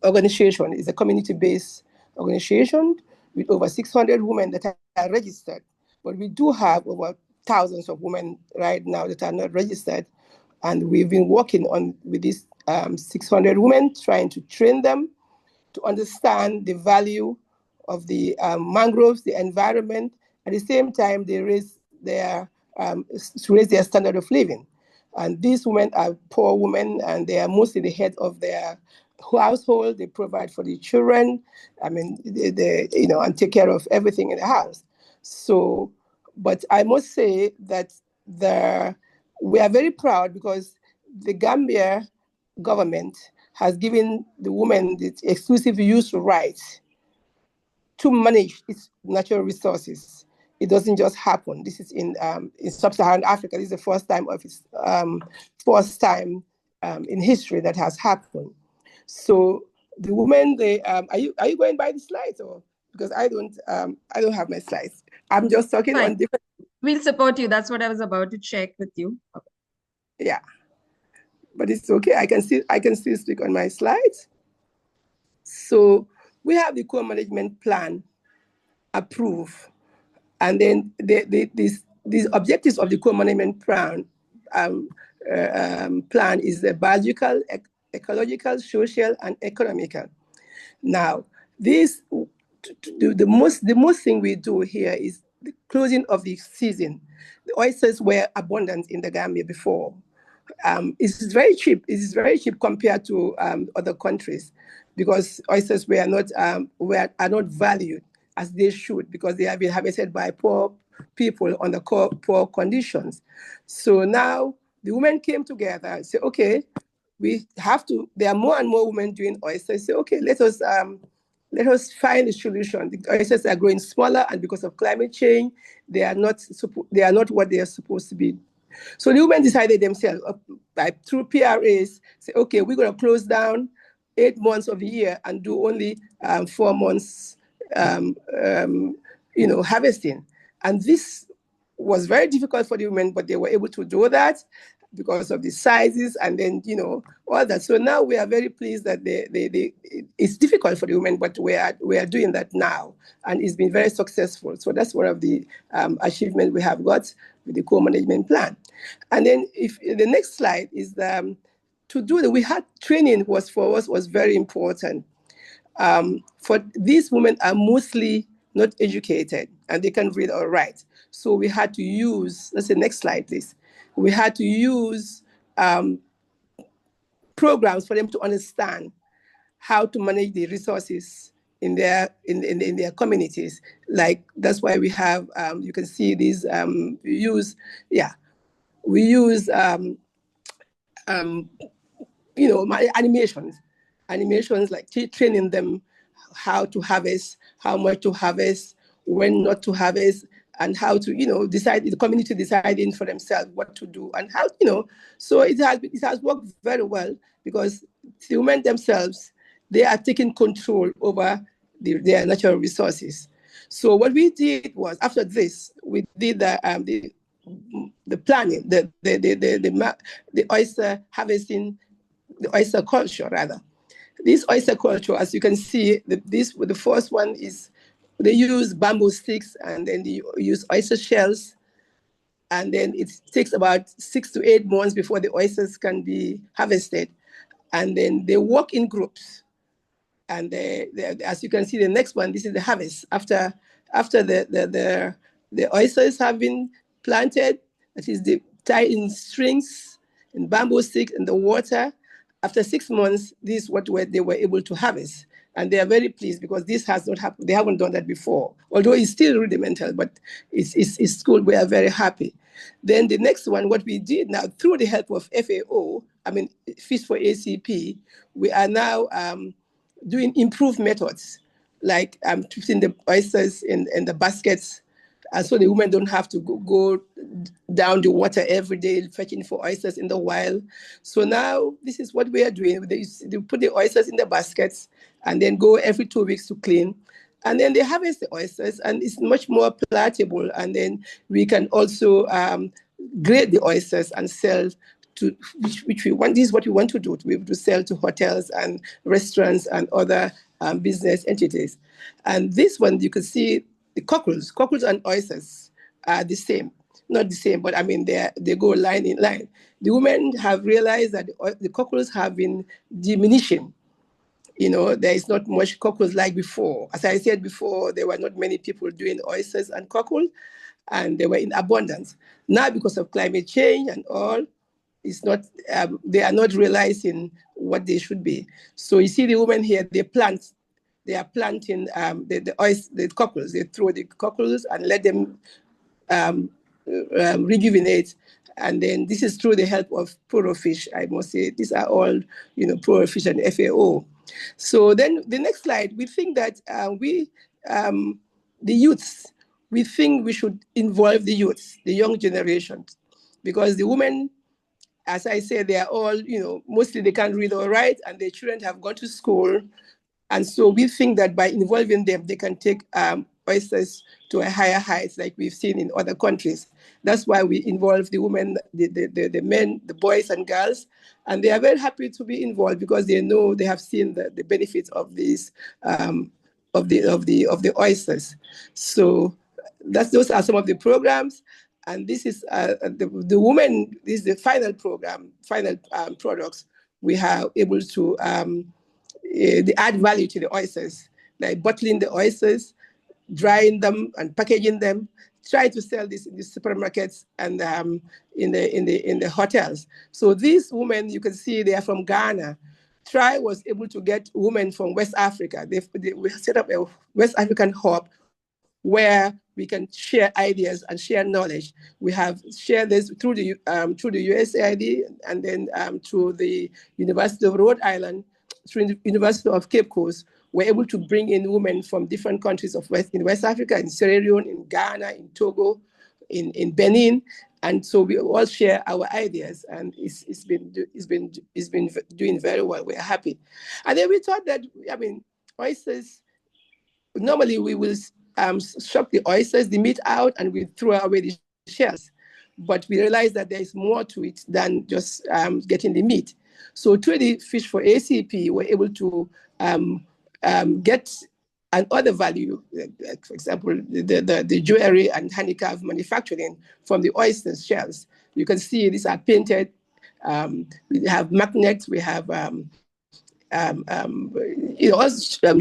organization is a community-based organization with over 600 women that are registered. But we do have over thousands of women right now that are not registered. And we've been working with these 600 women, trying to train them to understand the value of the mangroves, the environment. At the same time, they raise their standard of living. And these women are poor women, and they are mostly the head of their household. They provide for the children. I mean, they and take care of everything in the house. So, but I must say that we are very proud because the Gambia government has given the women the exclusive use rights to manage its natural resources. It doesn't just happen. This is in sub-Saharan Africa. This is the first time in history that has happened. So the women, are you going by the slides, or because I don't have my slides. I'm just talking on different. We'll support you. That's what I was about to check with you. Okay. Yeah, but it's okay. I can still speak on my slides. So we have the co-management plan approved, and then these objectives of the co-management plan is the biological, ecological, social, and economical. Now, the most thing we do here is the closing of the season. The oysters were abundant in the Gambia before. It's very cheap. It is very cheap compared to other countries, because oysters are not valued as they should, because they have been harvested by poor people under poor conditions. So now the women came together and said, okay, there are more and more women doing oysters. So okay, let us find a solution. The oysters are growing smaller, and because of climate change, they are not what they are supposed to be. So the women decided themselves, through PRAs, say, okay, we're going to close down 8 months of the year and do only 4 months, harvesting. And this was very difficult for the women, but they were able to do that because of the sizes and then, all that. So now we are very pleased that it's difficult for the women, but we are doing that now, and it's been very successful. So that's one of the achievements we have got with the co-management plan. And then if the next slide is we had training was very important. For these women are mostly not educated, and they can read or write. So we had to use, let's say next slide, please. We had to use programs for them to understand how to manage the resources in their communities. Like, that's why we have, you can see these, we use my animations like training them how to harvest, how much to harvest, when not to harvest, and how to decide, the community deciding for themselves what to do and how. So it has worked very well, because the women themselves, they are taking control over their natural resources. So what we did was, after this, we did the planning, the oyster harvesting, the oyster culture rather. This oyster culture, as you can see, the first one is they use bamboo sticks, and then they use oyster shells, and then it takes about 6 to 8 months before the oysters can be harvested, and then they work in groups. And as you can see, the next one, this is the harvest. After the oysters have been planted, that is, they tie in strings, in bamboo sticks, in the water. After 6 months, this is what they were able to harvest. And they are very pleased, because this has not happened. They haven't done that before. Although it's still rudimental, but it's cool. We are very happy. Then the next one, what we did now, through the help of FAO, Fish for ACP, we are now doing improved methods, like putting the oysters in the baskets, and so the women don't have to go down the water every day fetching for oysters in the wild. So now this is what we are doing. They put the oysters in the baskets and then go every 2 weeks to clean. And then they harvest the oysters, and it's much more palatable. And then we can also grade the oysters and sell to which we want. This is what we want to do, to be able to sell to hotels and restaurants and other business entities. And this one, you can see the cockles and oysters are the same. Not the same, but they go line in line. The women have realized that the cockles have been diminishing. There is not much cockles like before. As I said before, there were not many people doing oysters and cockles, and they were in abundance. Now, because of climate change and all, it's not. They are not realizing what they should be. So you see the women here, they are planting the cockles. They throw the cockles and let them rejuvenate. And then this is through the help of Fish. I must say, these are all, Fish and FAO. So then the next slide, we think that the youths, we think we should involve the youths, the young generations, because the women, as I say, they are all, mostly they can't read or write, and their children have gone to school. And so we think that by involving them, they can take oysters to a higher height, like we've seen in other countries. That's why we involve the women, the men, the boys and girls, and they are very happy to be involved, because they know, they have seen the benefits of these of the oysters. So those are some of the programs. And this is the women. This is the final program, products we are able to they add value to the oysters, like bottling the oysters, drying them and packaging them, try to sell this in the supermarkets and in the hotels. So these women, you can see they are from Ghana. TRI was able to get women from West Africa. We set up a West African hub where we can share ideas and share knowledge. We have shared this through the USAID, and then through the University of Rhode Island, through the University of Cape Coast. We're able to bring in women from different countries in West Africa, in Sierra Leone, in Ghana, in Togo, in Benin, and so we all share our ideas, and it's been doing very well. We're happy, and then we thought that oysters. Normally, we will shuck the oysters, the meat out, and we throw away the shells. But we realized that there is more to it than just getting the meat. So through the Fish for ACP, we're able to get another value, like for example, the jewelry and handicraft manufacturing from the oyster shells. You can see these are painted. We have magnets, we have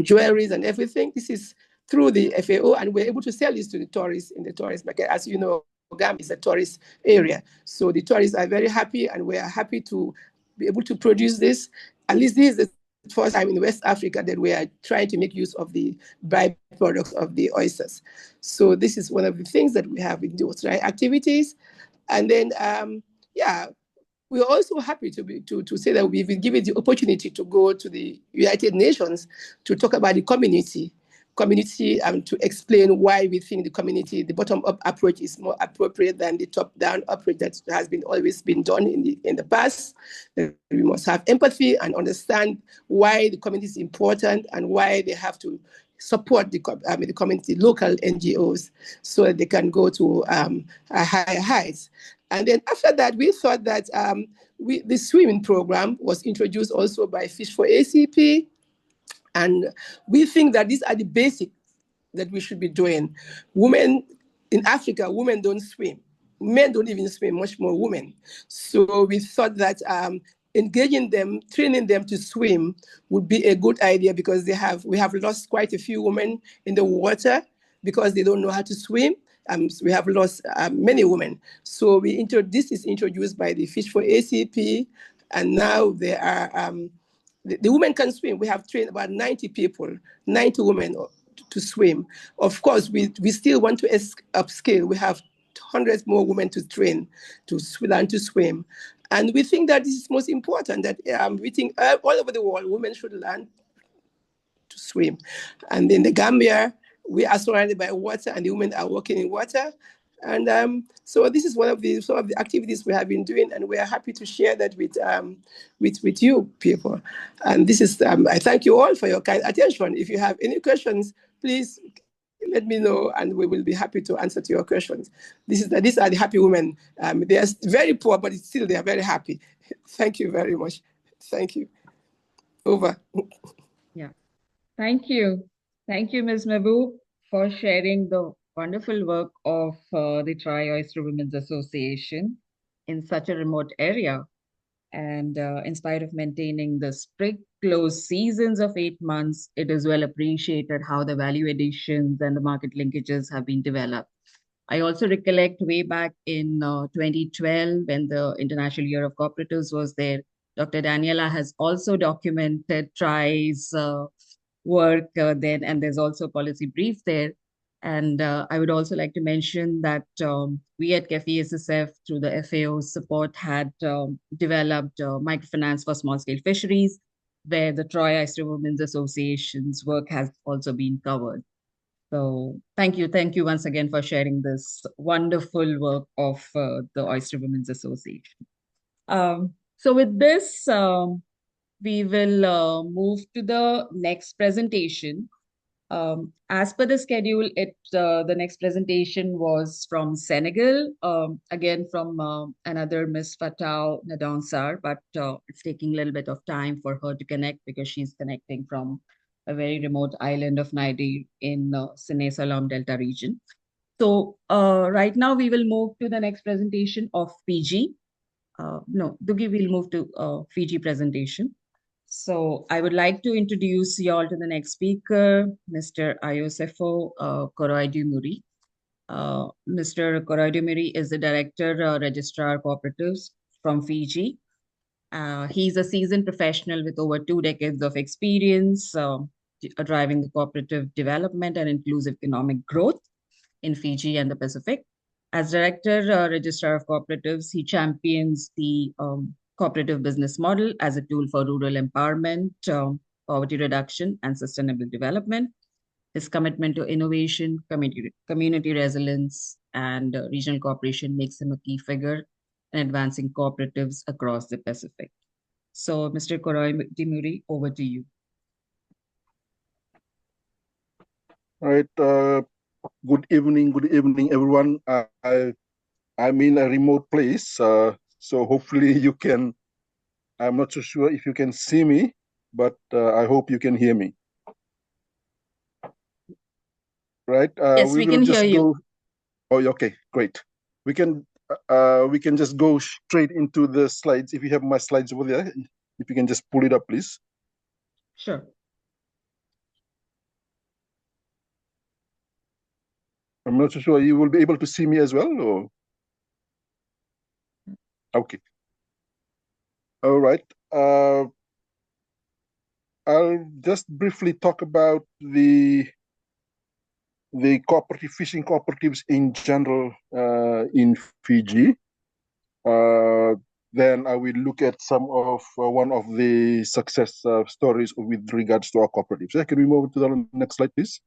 jewelries and everything. This is through the FAO, and we're able to sell this to the tourists in the tourist market. As you know, Gambia is a tourist area. So the tourists are very happy, and we are happy to be able to produce this. At least this is the first time in West Africa that we are trying to make use of the byproducts of the oysters. So this is one of the things that we have in those activities. And then, We are also happy to say that we've been given the opportunity to go to the United Nations to talk about the community to explain why we think the bottom-up approach is more appropriate than the top-down approach that has always been done in the past. That we must have empathy and understand why the community is important and why they have to support the community, local NGOs, so that they can go to higher heights. And then after that, we thought that the swimming program was introduced also by Fish for ACP. And we think that these are the basics that we should be doing. Women in Africa, women don't swim. Men don't even swim, much more women. So we thought that engaging them, training them to swim would be a good idea, because we have lost quite a few women in the water because they don't know how to swim. We have lost many women. So this is introduced by the Fish for ACP, and now they are the women can swim. We have trained about 90 people, 90 women to swim. Of course, we still want to upscale. We have hundreds more women to train to learn to swim. And we think that this is most important, that we think all over the world, women should learn to swim. And in the Gambia, we are surrounded by water, and the women are working in water. And so this is some of the activities we have been doing, and we are happy to share that with you people. And this is I thank you all for your kind attention. If you have any questions, please let me know, and we will be happy to answer to your questions. These are the happy women. They are very poor, but still they are very happy. Thank you very much. Thank you. Over. Yeah. Thank you. Thank you, Ms. Mahboob, for sharing the wonderful work of the Tri-Oyster Women's Association in such a remote area. And in spite of maintaining the strict closed seasons of 8 months, it is well appreciated how the value additions and the market linkages have been developed. I also recollect way back in 2012, when the International Year of Cooperatives was there, Dr. Daniela has also documented TRI's work then, and there's also a policy brief there. And I would also like to mention that we at CAFI-SSF, through the FAO's support, had developed microfinance for small-scale fisheries, where the Tri-Oyster Women's Association's work has also been covered. So thank you once again for sharing this wonderful work of the Oyster Women's Association. So with this, we will move to the next presentation. As per the schedule, the next presentation was from Senegal, again from another Miss Fatau Nadansar, but it's taking a little bit of time for her to connect because she's connecting from a very remote island of Naidi in Sine Salam Delta region. So right now we will move to the next presentation of Fiji. No, Dugi will move to Fiji presentation. So I would like to introduce you all to the next speaker, Mr. Ayosefo Koroidumuri. Mr. Koroidumuri is the Director, Registrar Cooperatives from Fiji. He's a seasoned professional with over 2 decades of experience driving the cooperative development and inclusive economic growth in Fiji and the Pacific. As Director, Registrar of Cooperatives, he champions the cooperative business model as a tool for rural empowerment, poverty reduction, and sustainable development. His commitment to innovation, community resilience, and regional cooperation makes him a key figure in advancing cooperatives across the Pacific. So, Mr. Koroidumuri, over to you. All right. Good evening, everyone. I'm in a remote place, so hopefully you can. I'm not so sure if you can see me, but I hope you can hear me. Right? Yes, we can hear you. Oh, okay, great. We can just go straight into the slides. If you have my slides over there, if you can just pull it up, please. Sure. I'm not so sure you will be able to see me as well, or okay. All right. I'll just briefly talk about the cooperative fishing cooperatives in general in Fiji. then I will look at some of one of the success stories with regards to our cooperatives. Can we move to the next slide, please?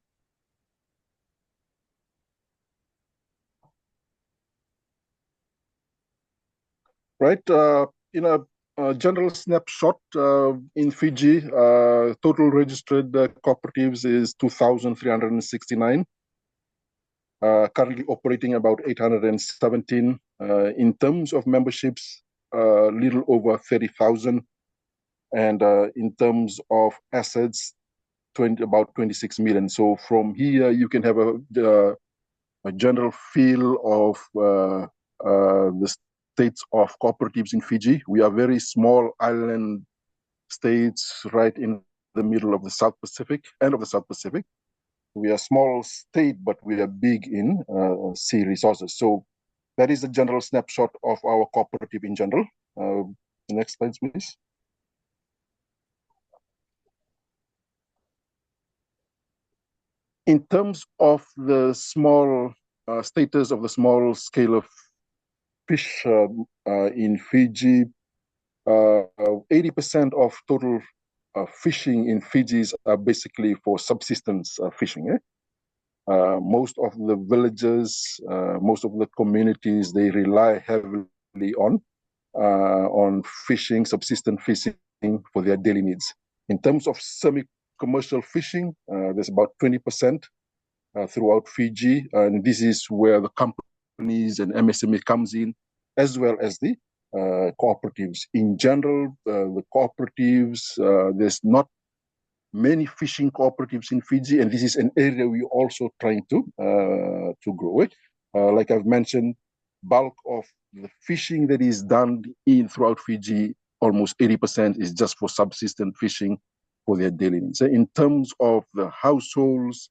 Right. In a general snapshot, in Fiji, total registered cooperatives is 2,369. Currently operating about 817. In terms of memberships, little over 30,000. And in terms of assets, about 26 million. So from here, you can have a general feel of the states of cooperatives in Fiji. We are very small island states right in the middle of the South Pacific, end of the South Pacific. We are a small state, but we are big in sea resources. So that is a general snapshot of our cooperative in general. Next slide, please. In terms of the small status of the small scale of fish in Fiji, 80% of total fishing in Fiji are basically for subsistence fishing. Most of the villages, most of the communities, they rely heavily on fishing, subsistence fishing for their daily needs. In terms of semi-commercial fishing, there's about 20% throughout Fiji, and this is where the companies and MSME comes in, as well as the cooperatives. In general, the cooperatives, there's not many fishing cooperatives in Fiji, and this is an area we're also trying to grow it. Like I've mentioned, bulk of the fishing that is done throughout Fiji, almost 80% is just for subsistence fishing for their daily needs. In terms of the households,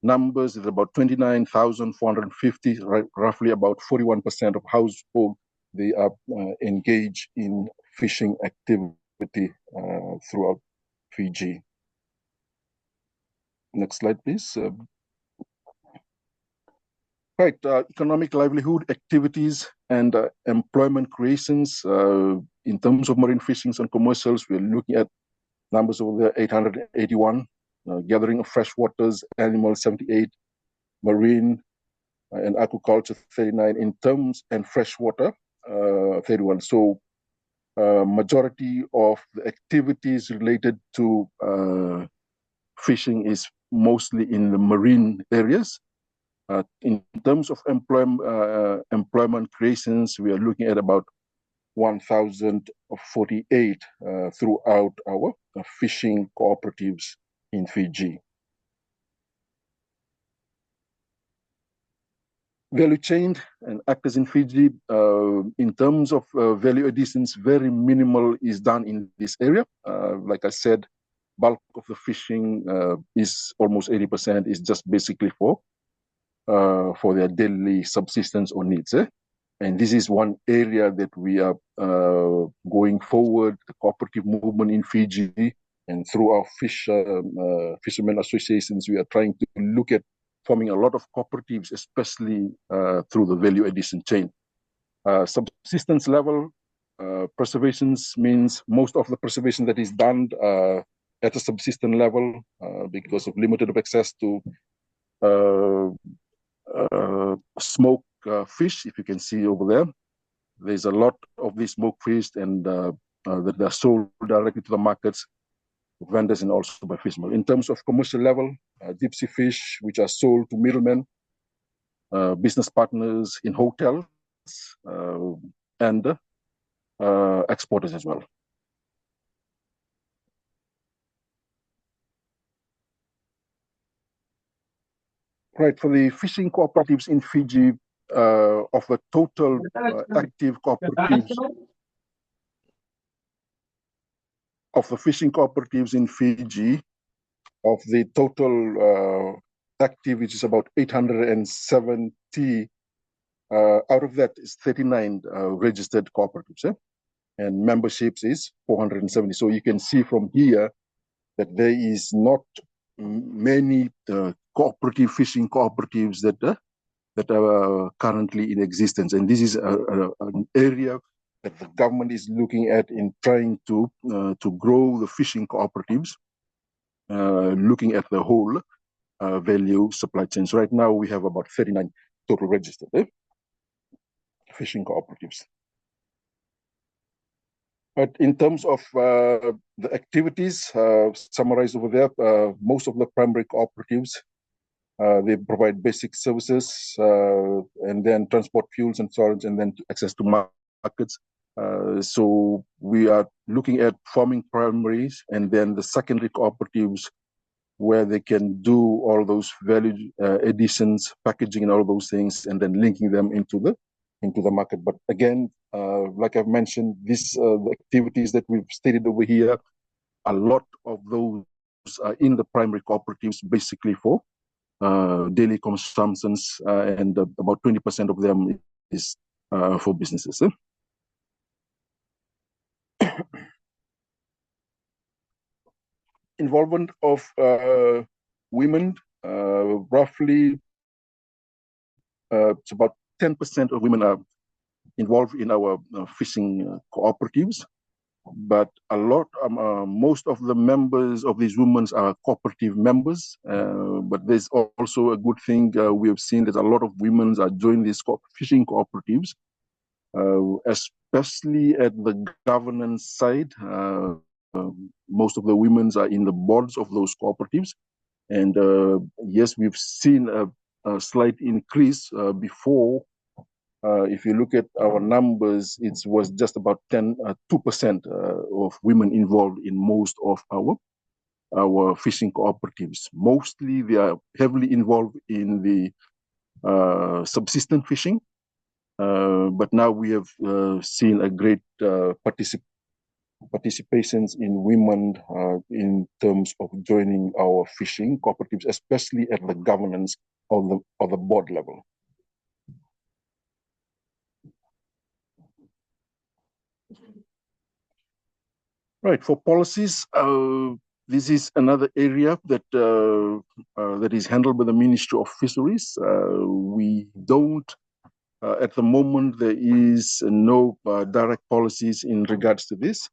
numbers is about 29,450, roughly about 41% of households, they are engaged in fishing activity throughout Fiji. Next slide, please. Right, economic livelihood activities and employment creations. In terms of marine fishing and commercials, we're looking at numbers over there, 881. Gathering of freshwaters, animals, 78. Marine and aquaculture, 39. In terms and freshwater, 31. So majority of the activities related to fishing is mostly in the marine areas. In terms of employment creations, we are looking at about 1,048 throughout our fishing cooperatives in Fiji. Value chain and actors in Fiji, in terms of value additions, very minimal is done in this area. Like I said, bulk of the fishing is almost 80% is just basically for their daily subsistence or needs. And this is one area that we are going forward, the cooperative movement in Fiji, and through our fishermen associations, we are trying to look at forming a lot of cooperatives, especially through the value addition chain. Subsistence level preservations means most of the preservation that is done at a subsistence level because of limited access to smoke fish. If you can see over there, there's a lot of these smoke fish, and that are sold directly to the markets, vendors, and also by fishermen. In terms of commercial level, deep sea fish, which are sold to middlemen, business partners in hotels, and exporters as well. Right, for the fishing cooperatives in Fiji, of the total active cooperatives, of the fishing cooperatives in Fiji, of the total active, which is about 870, out of that is 39 registered cooperatives, and memberships is 470. So you can see from here that there is not many cooperative fishing cooperatives that are currently in existence, and this is an area the government is looking at in trying to grow the fishing cooperatives, looking at the whole value supply chains. Right now, we have about 39 total registered fishing cooperatives. But in terms of the activities summarized over there, most of the primary cooperatives, they provide basic services and then transport fuels and storage and then access to markets. So we are looking at farming primaries and then the secondary cooperatives where they can do all those value additions, packaging and all those things, and then linking them into the market. But again, like I've mentioned, these the activities that we've stated over here, a lot of those are in the primary cooperatives, basically for daily consumptions, and about 20% of them is for businesses. Involvement of women, roughly it's about 10% of women are involved in our fishing cooperatives, but a lot, most of the members of these women are cooperative members. But there's also a good thing we have seen that a lot of women are joining these fishing cooperatives, especially at the governance side. Most of the women are in the boards of those cooperatives. And yes, we've seen a slight increase before. If you look at our numbers, it was just about 2% of women involved in most of our fishing cooperatives. Mostly they are heavily involved in the subsistence fishing. But now we have seen a great participations in women in terms of joining our fishing cooperatives, especially at the governance of the board level. Right, for policies, this is another area that that is handled by the Ministry of Fisheries. We don't, at the moment, there is no direct policies in regards to this.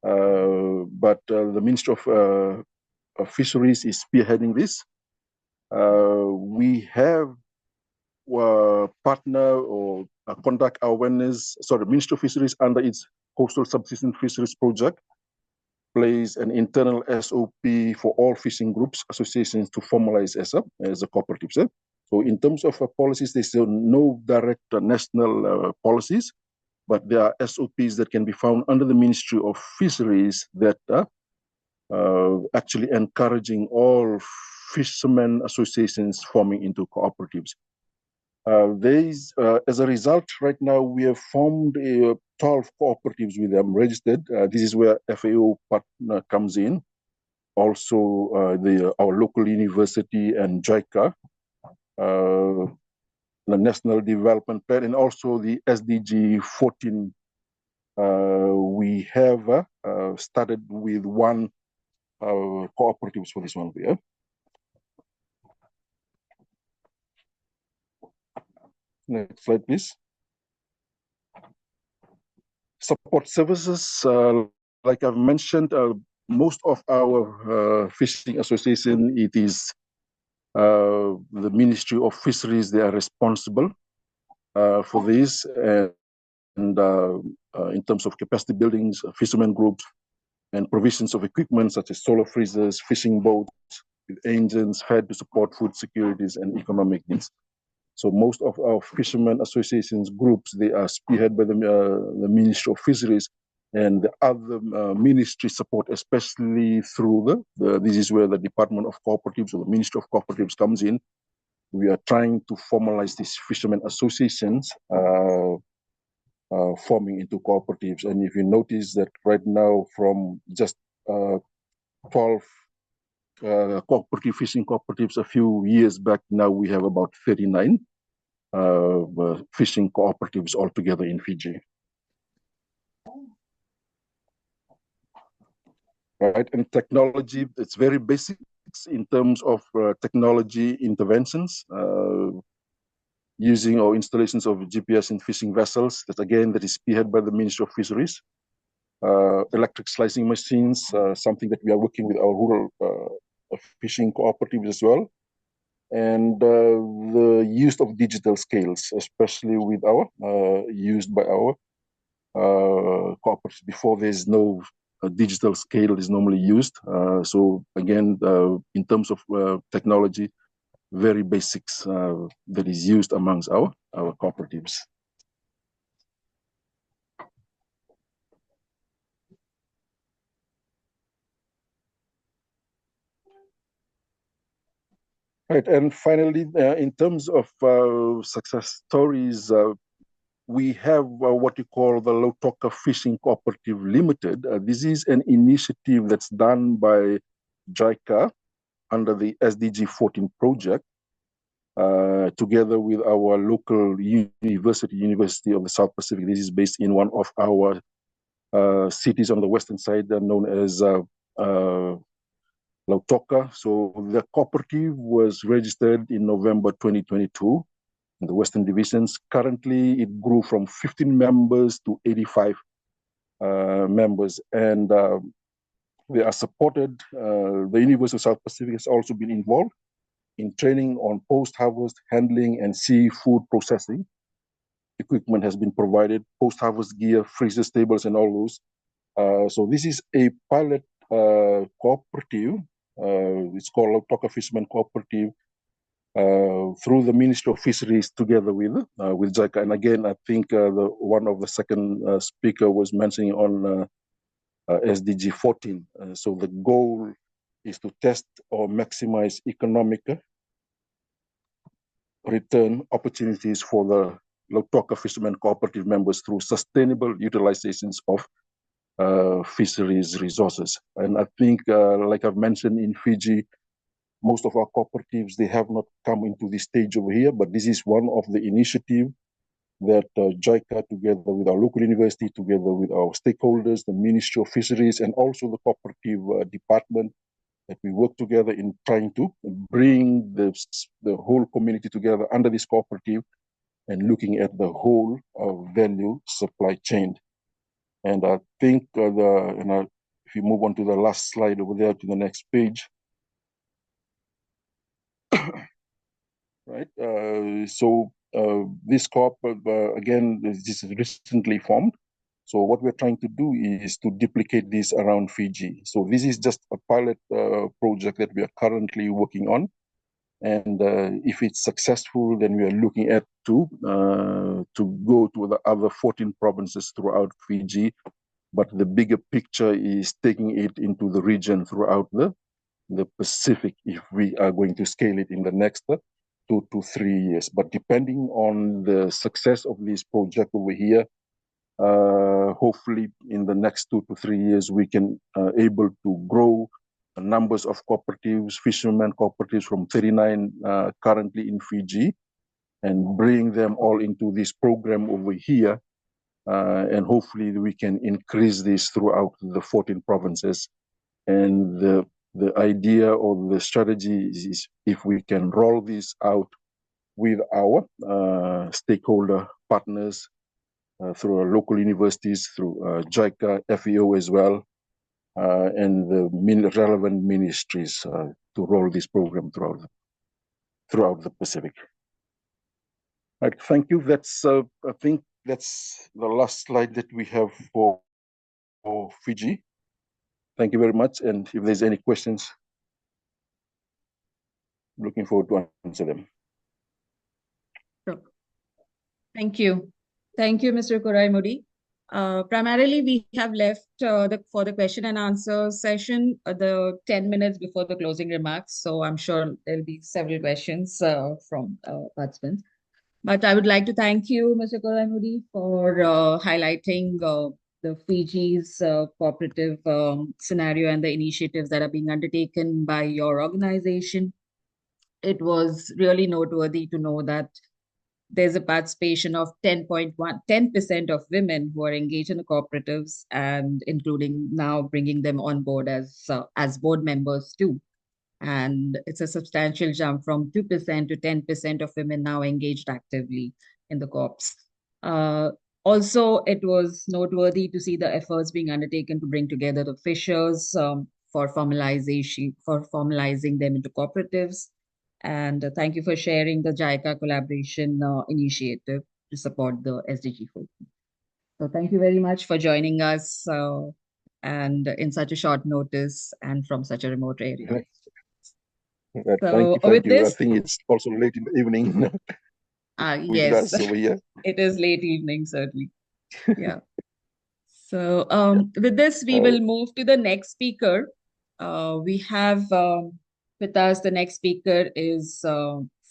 But the Ministry of Fisheries is spearheading this. We have partner or conduct awareness. Sorry, Ministry of Fisheries under its Coastal Subsistence Fisheries Project plays an internal SOP for all fishing groups, associations to formalize as a cooperative. So in terms of policies, there's no direct national policies, but there are SOPs that can be found under the Ministry of Fisheries that are actually encouraging all fishermen associations forming into cooperatives. As a result, right now we have formed 12 cooperatives with them registered. This is where FAO partner comes in. Also, our local university and JICA, the National Development Plan, and also the SDG 14. We have started with one cooperatives for this one here. Next slide, please. Support services, like I've mentioned, most of our fishing association, it is the Ministry of Fisheries, they are responsible for this. And in terms of capacity buildings, fishermen groups, and provisions of equipment such as solar freezers, fishing boats with engines fed to support food securities and economic needs. So most of our fishermen associations groups, they are spearheaded by the Ministry of Fisheries and the other ministry support, especially through this is where the Department of Cooperatives or the Ministry of Cooperatives comes in. We are trying to formalize these fishermen associations forming into cooperatives. And if you notice that right now from just 12 cooperative fishing cooperatives a few years back, now we have about 39 fishing cooperatives altogether in Fiji. Right, and technology, it's very basic in terms of technology interventions. using our installations of GPS in fishing vessels. That is spearheaded by the Ministry of Fisheries. Electric slicing machines, something that we are working with our rural fishing cooperatives as well. And the use of digital scales, especially with our used by our cooperatives. Before, there's no digital scale is normally used. So again, in terms of technology, very basics that is used amongst our cooperatives. Right, and finally, in terms of success stories, we have what you call the Lautoka Fishing Cooperative Limited. This is an initiative that's done by JICA under the SDG 14 project, together with our local University of the South Pacific. This is based in one of our cities on the western side, known as Lautoka. So the cooperative was registered in November 2022 in the Western Divisions. Currently, it grew from 15 members to 85 members, and they are supported. The University of South Pacific has also been involved in training on post-harvest handling and seafood processing. Equipment has been provided, post-harvest gear, freezers, tables, and all those. So this is a pilot cooperative. It's called Lautoka Fisherman Cooperative, through the Ministry of Fisheries together with JICA. And again, I think one of the second speaker was mentioning on SDG 14. So the goal is to test or maximize economic return opportunities for the Lautoka Fisherman Cooperative members through sustainable utilizations of fisheries resources. And I think, like I've mentioned in Fiji, most of our cooperatives, they have not come into this stage over here, but this is one of the initiatives that JICA, together with our local university, together with our stakeholders, the Ministry of Fisheries, and also the cooperative department, that we work together in trying to bring the whole community together under this cooperative and looking at the whole value supply chain. And I think if you move on to the last slide over there, to the next page, right? So this corp, again, this is recently formed. So what we're trying to do is to duplicate this around Fiji. So this is just a pilot project that we are currently working on. And if it's successful, then we are looking at to go to the other 14 provinces throughout Fiji. But the bigger picture is taking it into the region throughout the Pacific, if we are going to scale it in the next 2 to 3 years. But depending on the success of this project over here, hopefully in the next 2 to 3 years, we can able to grow the numbers of cooperatives, fishermen cooperatives from 39 currently in Fiji, and bring them all into this program over here. And hopefully we can increase this throughout the 14 provinces. And the idea or the strategy is if we can roll this out with our stakeholder partners, through our local universities, through JICA, FEO as well, and the relevant ministries to roll this program throughout the Pacific. Right, thank you. That's I think that's the last slide that we have for Fiji. Thank you very much. And if there's any questions, looking forward to answer them. Sure. Thank you. Thank you, Mr. Kuraimudi. Primarily, we have left for the question and answer session, the 10 minutes before the closing remarks. So I'm sure there'll be several questions from participants. But I would like to thank you, Mr. Kuraimudi, for highlighting the Fiji's cooperative scenario and the initiatives that are being undertaken by your organization. It was really noteworthy to know that there's a participation of 10% of women who are engaged in the cooperatives, and including now bringing them on board as board members too. and it's a substantial jump from 2% to 10% of women now engaged actively in the corps. Also, it was noteworthy to see the efforts being undertaken to bring together the fishers for formalizing them into cooperatives. And thank you for sharing the JICA collaboration initiative to support the SDG 14. So thank you very much for joining us and in such a short notice and from such a remote area. So Thank with you. I this, think it's also late in the evening with yes, us over here. it is late evening, certainly. Yeah. So with this, we will move to the next speaker. We have with us the next speaker is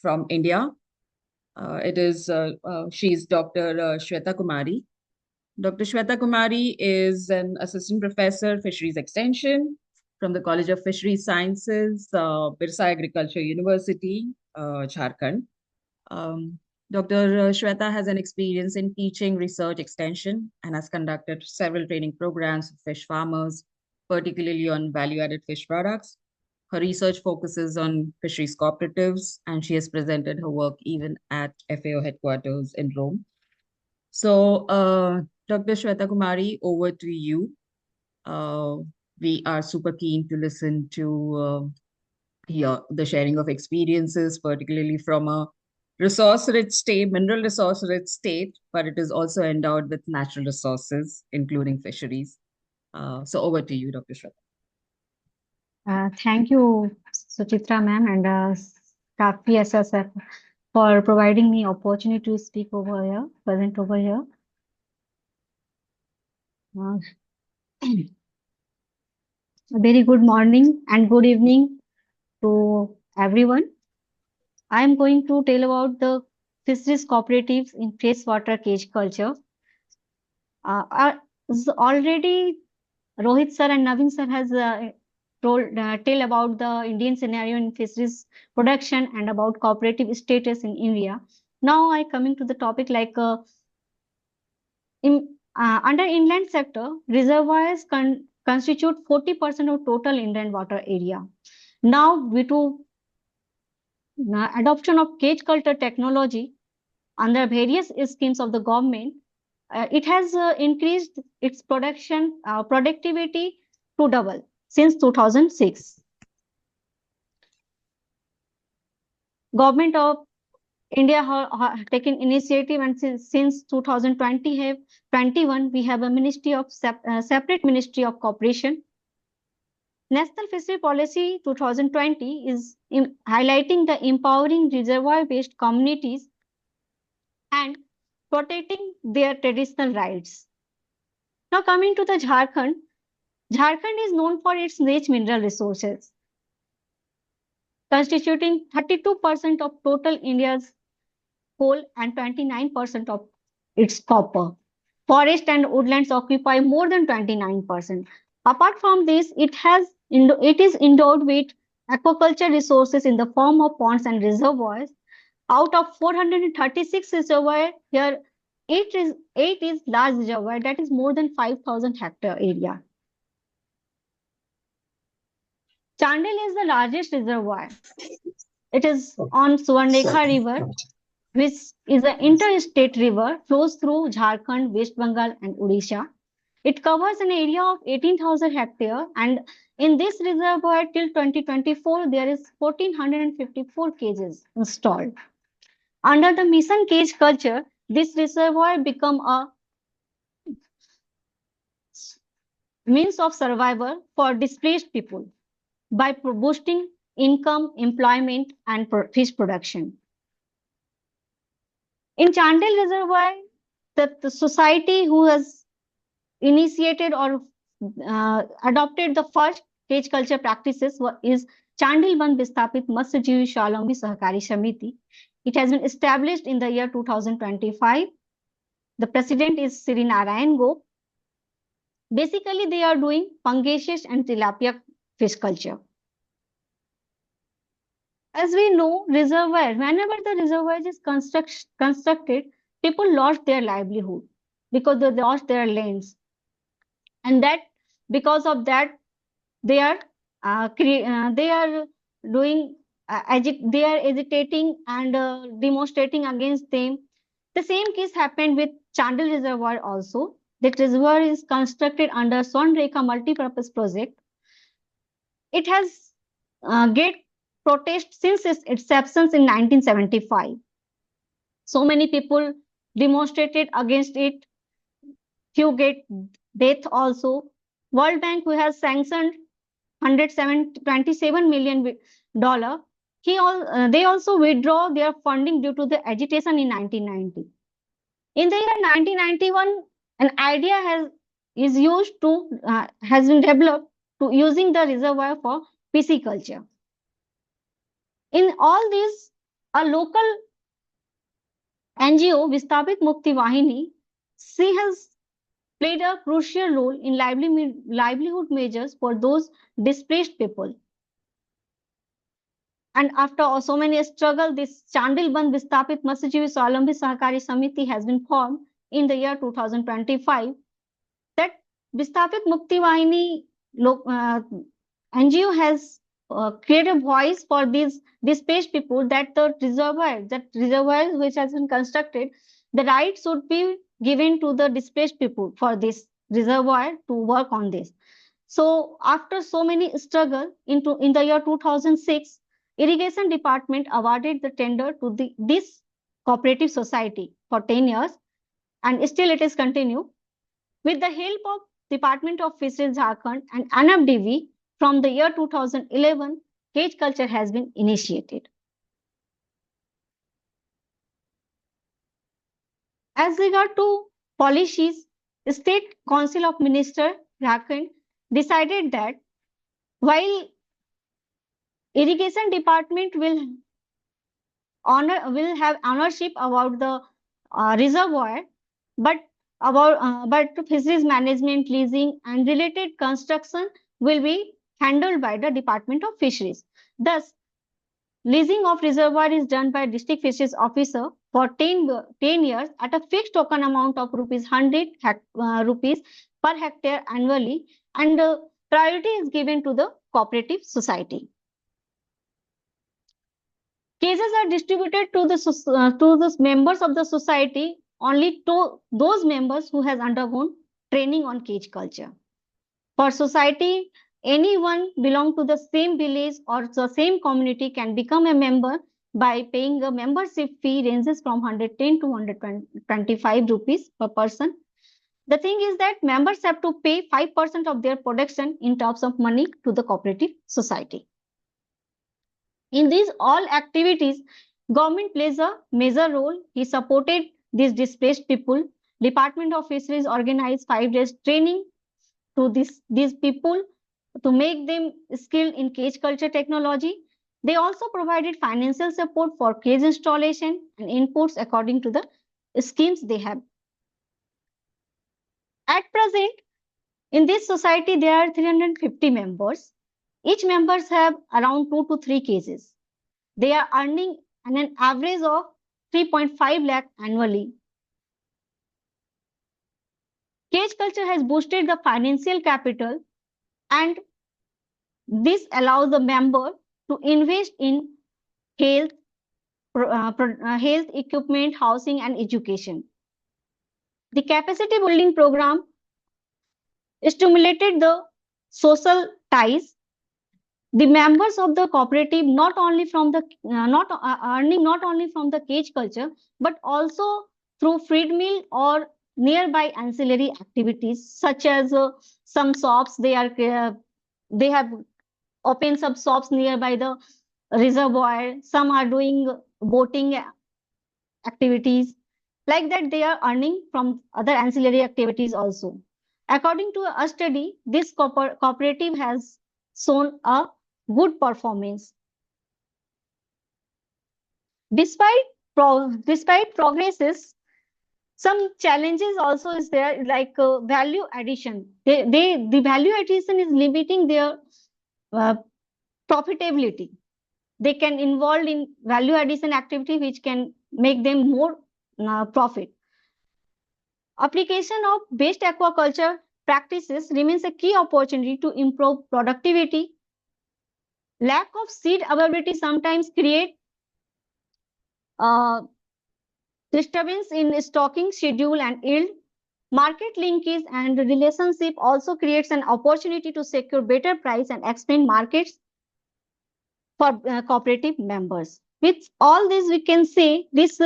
from India. She's Dr. Shweta Kumari. Dr. Shweta Kumari is an assistant professor, fisheries extension from the College of Fisheries Sciences, Birsa Agriculture University, Jharkhand. Dr. Shweta has an experience in teaching, research, extension, and has conducted several training programs for fish farmers, particularly on value-added fish products. Her research focuses on fisheries cooperatives, and she has presented her work even at FAO headquarters in Rome. So, Dr. Shweta Kumari, over to you. We are super keen to listen to the sharing of experiences, particularly from a resource-rich state, mineral resource-rich state, but it is also endowed with natural resources, including fisheries. So over to you, Dr. Shweta. Thank you, Suchitra ma'am and CAFI-SSF for providing me opportunity to speak over here, present over here. A very good morning and good evening to everyone. I am going to tell about the fisheries cooperatives in freshwater cage culture. Already Rohit sir and Naveen sir has tell about the Indian scenario in fisheries production and about cooperative status in India. Now I coming to the topic like under inland sector, reservoirs constitute 40% of total inland water area. Now, due to adoption of cage culture technology under various schemes of the government, it has increased its productivity to double since 2006. Government of India have taken initiative, and since 2021, we have a ministry of separate Ministry of Cooperation. National Fishery Policy 2020 is highlighting the empowering reservoir-based communities and protecting their traditional rights. Now coming to the Jharkhand, Jharkhand is known for its rich mineral resources, constituting 32% of total India's coal and 29% of its copper. Forest and woodlands occupy more than 29%. Apart from this, it is endowed with aquaculture resources in the form of ponds and reservoirs. Out of 436 reservoirs, here 8 is large reservoir, that is more than 5,000 hectare area. Chandel is the largest reservoir. It is on Suvarnekha River, which is an interstate river, flows through Jharkhand, West Bengal, and Odisha. It covers an area of 18,000 hectares, and in this reservoir till 2024, there is 1,454 cages installed. Under the mission cage culture, this reservoir become a means of survival for displaced people by boosting income, employment, and fish production. In Chandel Reservoir, the society who has initiated or adopted the first cage culture practices is Chandel Ban Vistapit Matsyajeevi Swalambhi Sahakari Samiti. It has been established in the year 2025. The president is Sri Narayan Gop. Basically, they are doing pangasius and tilapia fish culture. As we know, whenever the reservoir is constructed, people lost their livelihood because they lost their lands. And that because of that, they are doing they are agitating and demonstrating against them. The same case happened with Chandel Reservoir also. That reservoir is constructed under Swarnrekha multipurpose project. It has get protest since its inception in 1975. So many people demonstrated against it. Few get death also. World Bank, who has sanctioned $127 million, they also withdraw their funding due to the agitation in 1990. In the year 1991, an idea has been developed to using the reservoir for pisciculture. In all this, a local NGO, Vistapit Mukti Vahini, she has played a crucial role in livelihood measures for those displaced people. And after so many struggles, this Chandil Bandh Vistapit Matsyajeevi Swalambi Sahakari Samiti has been formed in the year 2025. That Vistapit Mukti Vahini NGO has created a voice for these displaced people, that the reservoir which has been constructed, the right should be given to the displaced people for this reservoir to work on this. So after so many struggle in the year 2006, Irrigation Department awarded the tender to this cooperative society for 10 years, and still it is continued. With the help of Department of Fisheries Jharkhand and NFDV, from the year 2011, cage culture has been initiated. As regard to policies, the State Council of Ministers Jharkhand decided that while Irrigation Department will have ownership about the reservoir, but fisheries management, leasing, and related construction will be handled by the Department of Fisheries. Thus, leasing of reservoir is done by District Fisheries Officer for 10 years at a fixed token amount of rupees per hectare annually, and priority is given to the cooperative society. Cases are distributed to the members of the society, only to those members who has undergone training on cage culture. For society, anyone belong to the same village or the same community can become a member by paying a membership fee ranges from 110 to 125 rupees per person. The thing is that members have to pay 5% of their production in terms of money to the cooperative society. In these all activities, government plays a major role. He supported these displaced people. Department of Fisheries organized 5 days training to these people to make them skilled in cage culture technology. They also provided financial support for cage installation and inputs according to the schemes they have. At present, in this society, there are 350 members. Each members have around 2 to 3 cages. They are earning an average of 3.5 lakh annually. Cage culture has boosted the financial capital, and this allows the member to invest in health, health equipment, housing, and education. The capacity building program stimulated the social ties. The members of the cooperative not only from the earning not only from the cage culture, but also through feed mill or nearby ancillary activities, such as some shops. They have opened some shops nearby the reservoir. Some are doing boating activities. Like that, they are earning from other ancillary activities also. According to a study, this cooperative has shown a good performance. Despite progresses, some challenges also is there, like value addition. The value addition is limiting their profitability. They can involve in value addition activity which can make them more profit. Application of best aquaculture practices remains a key opportunity to improve productivity Lack of seed availability sometimes create disturbance in stocking schedule and yield. Market linkage and relationship also creates an opportunity to secure better price and expand markets for cooperative members. With all this, we can say this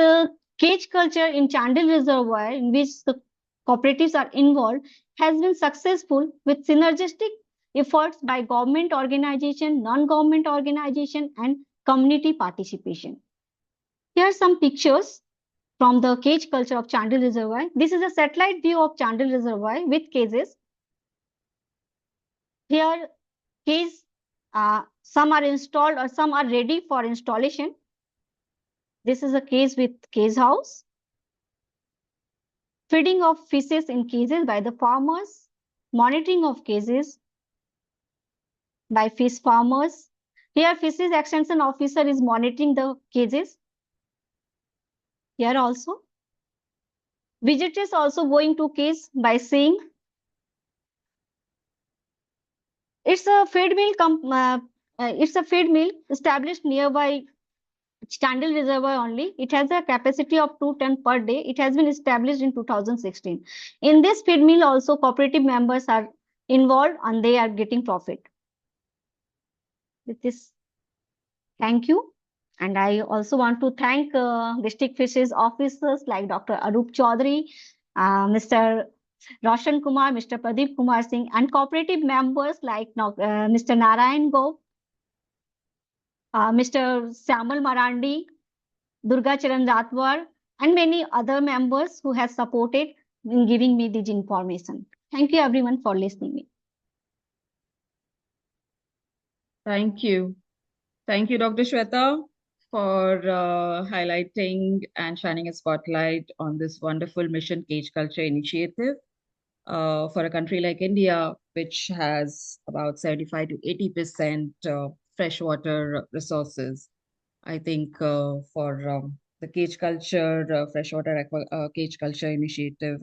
cage culture in Chandel Reservoir, in which the cooperatives are involved, has been successful with synergistic efforts by government organization, non-government organization, and community participation. Here are some pictures from the cage culture of Chandel Reservoir. This is a satellite view of Chandel Reservoir with cages. Here, cages, some are installed or some are ready for installation. This is a cage with cage house. Feeding of fishes in cages by the farmers. Monitoring of cages by fish farmers. Here, fishes extension officer is monitoring the cages. Here also. Visitors also going to cage by seeing. It's a feed mill established nearby Chandel Reservoir only. It has a capacity of 2 tons per day. It has been established in 2016. In this feed mill also cooperative members are involved and they are getting profit. With this, thank you. And I also want to thank district fisheries officers like Dr. Arup Chaudhary, Mr. Roshan Kumar, Mr. Pradeep Kumar Singh, and cooperative members like Mr. Narayan Go, Mr. Samal Marandi, Durga Charan Ratwar, and many other members who have supported in giving me this information. Thank you everyone for listening me. Thank you. Thank you, Dr. Shweta, for highlighting and shining a spotlight on this wonderful Mission Cage Culture initiative for a country like India, which has about 75 to 80% freshwater resources. I think for the cage culture, freshwater cage culture initiative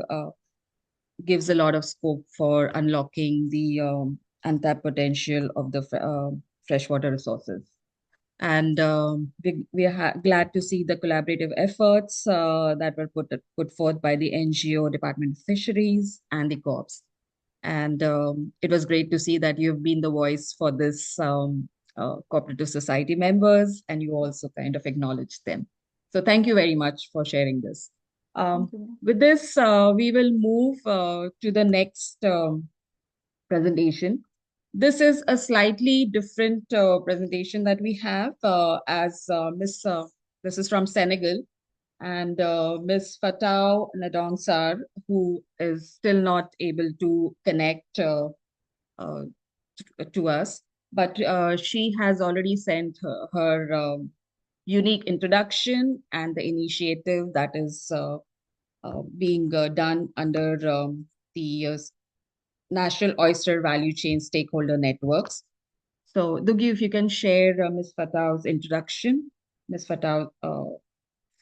gives a lot of scope for unlocking the untapped potential of the freshwater resources. And we are glad to see the collaborative efforts that were put forth by the NGO, Department of Fisheries, and the co-ops. And it was great to see that you've been the voice for this cooperative society members, and you also kind of acknowledged them. So thank you very much for sharing this. With this, we will move to the next presentation. This is a slightly different presentation that we have this is from Senegal, and Ms. Fatau Nadongsar, who is still not able to connect to us, but she has already sent her unique introduction and the initiative that is being done under the National Oyster Value Chain Stakeholder Networks. So, Dugi, if you can share Ms. Fatau's introduction, Ms. Fatau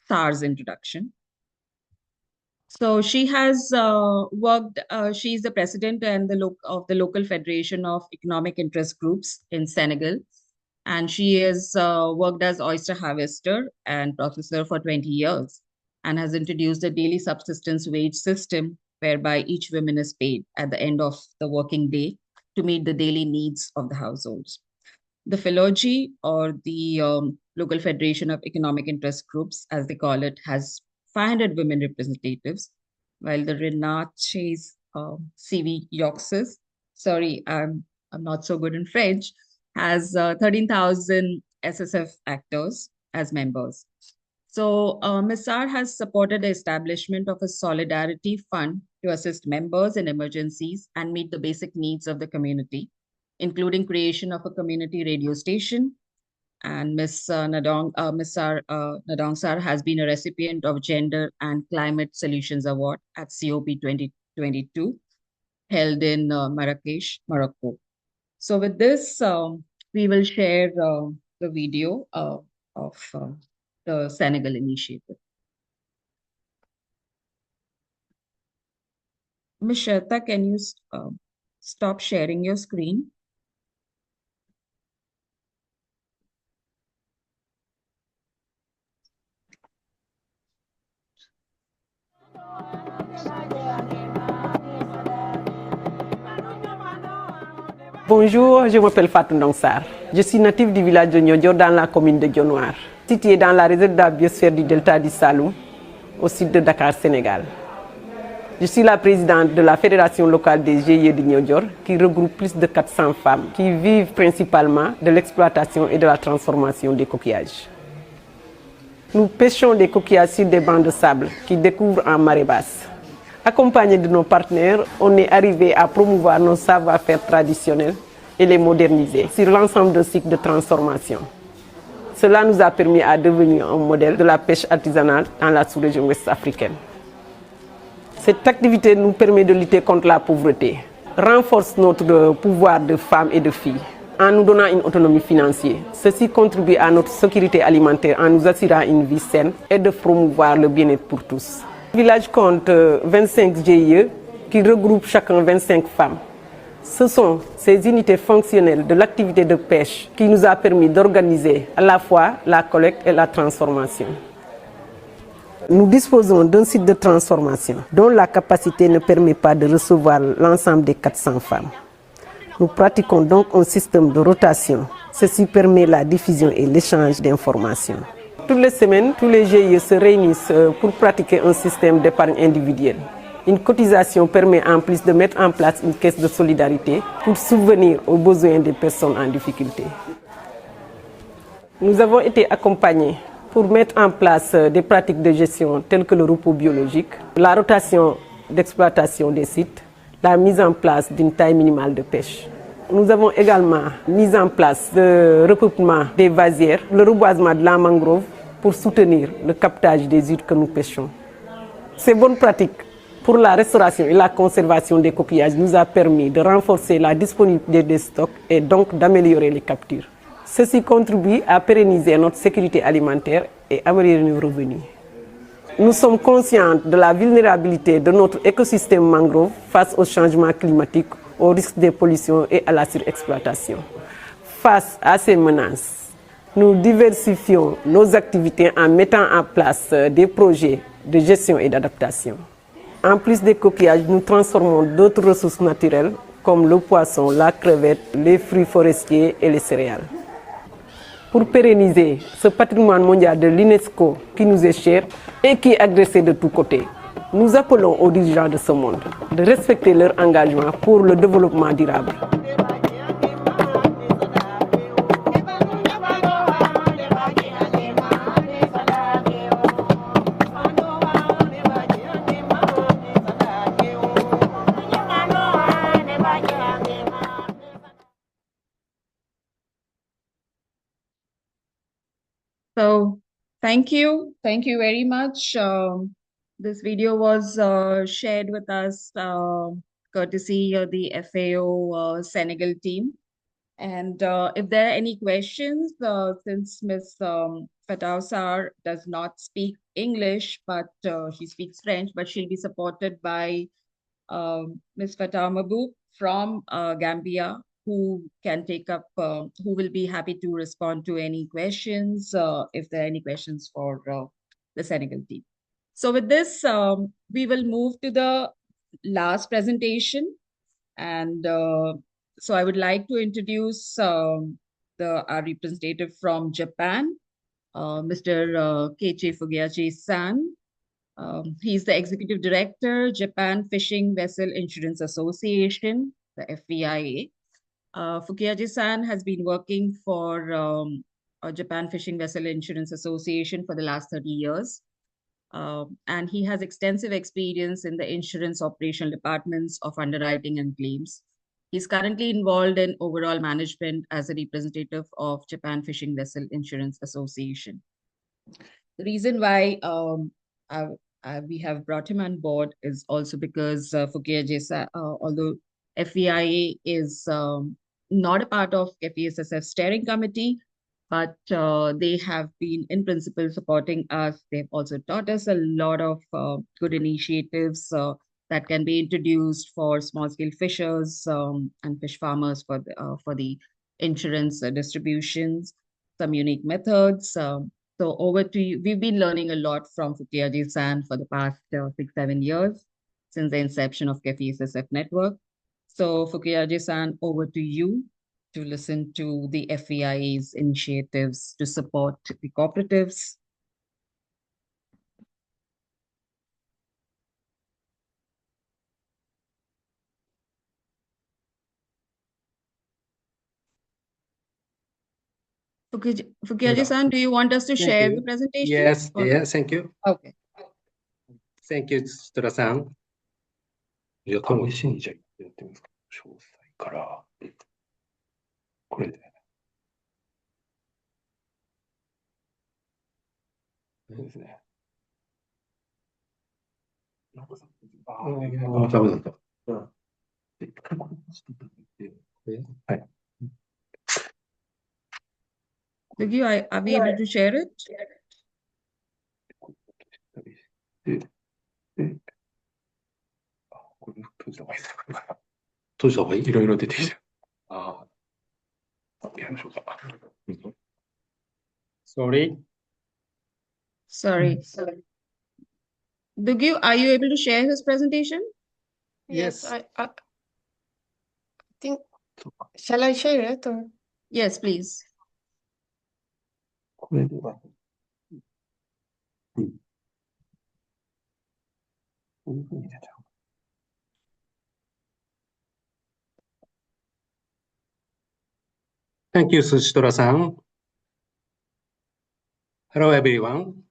Sar's introduction. So she has worked, she's the president and of the local federation of economic interest groups in Senegal. And she has worked as oyster harvester and processor for 20 years and has introduced a daily subsistence wage system whereby each woman is paid at the end of the working day to meet the daily needs of the households. The Philogy, or the Local Federation of Economic Interest Groups, as they call it, has 500 women representatives, while the Renache's CV Yoxis, sorry, I'm not so good in French, has 13,000 SSF actors as members. So Ms. Sar has supported the establishment of a solidarity fund to assist members in emergencies and meet the basic needs of the community, including creation of a community radio station. And Ms. Nadongsar has been a recipient of Gender and Climate Solutions Award at COP 2022, held in Marrakesh, Morocco. So with this, we will share the video of the Senegal initiative. Ms. Shweta, can you stop sharing your screen? Bonjour, je m'appelle Fatou Ndangsar. Je suis natif du village de Niodior dans la commune de Dionnoir, situé dans la réserve de la biosphère du delta du Saloum, au sud de Dakar, Sénégal. Je suis la présidente de la fédération locale des GIE de Niodior, qui regroupe plus de 400 femmes qui vivent principalement de l'exploitation et de la transformation des coquillages. Nous pêchons des coquillages sur des bancs de sable qui découvrent en marée basse. Accompagnés de nos partenaires, on est arrivé à promouvoir nos savoir-faire traditionnels et les moderniser sur l'ensemble d'un cycle de transformation. Cela nous a permis à devenir un modèle de la pêche artisanale dans la sous-région ouest africaine. Cette activité nous permet de lutter contre la pauvreté, renforce notre pouvoir de femmes et de filles en nous donnant une autonomie financière. Ceci contribue à notre sécurité alimentaire en nous assurant une vie saine et de promouvoir le bien-être pour tous. Le village compte 25 GIE qui regroupent chacun 25 femmes. Ce sont ces unités fonctionnelles de l'activité de pêche qui nous a permis d'organiser à la fois la collecte et la transformation. Nous disposons d'un site de transformation dont la capacité ne permet pas de recevoir l'ensemble des 400 femmes. Nous pratiquons donc un système de rotation. Ceci permet la diffusion et l'échange d'informations. Toutes les semaines, tous les GIE se réunissent pour pratiquer un système d'épargne individuelle. Une cotisation permet en plus de mettre en place une caisse de solidarité pour subvenir aux besoins des personnes en difficulté. Nous avons été accompagnés pour mettre en place des pratiques de gestion telles que le repos biologique, la rotation d'exploitation des sites, la mise en place d'une taille minimale de pêche. Nous avons également mis en place le regroupement des vasières, le reboisement de la mangrove pour soutenir le captage des huîtres que nous pêchons. Ces bonnes pratiques pour la restauration et la conservation des coquillages nous a permis de renforcer la disponibilité des stocks et donc d'améliorer les captures. Ceci contribue à pérenniser notre sécurité alimentaire et améliorer nos revenus. Nous sommes conscients de la vulnérabilité de notre écosystème mangrove face au changement climatique, au risque des pollutions et à la surexploitation. Face à ces menaces, nous diversifions nos activités en mettant en place des projets de gestion et d'adaptation. En plus des coquillages, nous transformons d'autres ressources naturelles comme le poisson, la crevette, les fruits forestiers et les céréales. Pour pérenniser ce patrimoine mondial de l'UNESCO qui nous est cher et qui est agressé de tous côtés, nous appelons aux dirigeants de ce monde de respecter leur engagement pour le développement durable. So thank you. Thank you very much. This video was shared with us courtesy of the FAO Senegal team. And if there are any questions, since Ms. Fatah Sar does not speak English, but she speaks French, but she'll be supported by Ms. Fatah Mabouk from Gambia, who can take up, who will be happy to respond to any questions, if there are any questions for the Senegal team. So with this, we will move to the last presentation. And so I would like to introduce our representative from Japan, Mr. Keiichi Fugiyachi-san. He's the Executive Director, Japan Fishing Vessel Insurance Association, the FVIA. Fugiyachi-san has been working for Japan Fishing Vessel Insurance Association for the last 30 years. And he has extensive experience in the insurance operational departments of underwriting and claims. He's currently involved in overall management as a representative of Japan Fishing Vessel Insurance Association. The reason why we have brought him on board is also because Fugiyachi-san, although FVIA is not a part of CAFI-SSF steering committee, but they have been in principle supporting us. They've also taught us a lot of good initiatives that can be introduced for small-scale fishers and fish farmers for the insurance distributions, some unique methods. So over to you. We've been learning a lot from Fugiyachi-san for the past 6-7 years since the inception of CAFI-SSF network. So Fukiyaji-san, over to you to listen to the FEIA's initiatives to support the cooperatives. Fukiyaji-san, do you want us to share the presentation? Yes, yes, thank you. Okay. Thank you, Suchitra-san. じゃあ、多分一緒にじゃあやってみますか。詳細から。これで。ですね。ダメだった。はい。Are we able to share it? これ閉じた方がいいですか。閉じた方がいい。いろいろ出てきて。ああ。やりましょうか。Sorry. Sorry. Dugyu, are you able to share his presentation? Yes, I think, shall I share it? Or? Yes, please. これでは。こういうふうに出ちゃう。Thank you, Suchitra-san. Hello, everyone.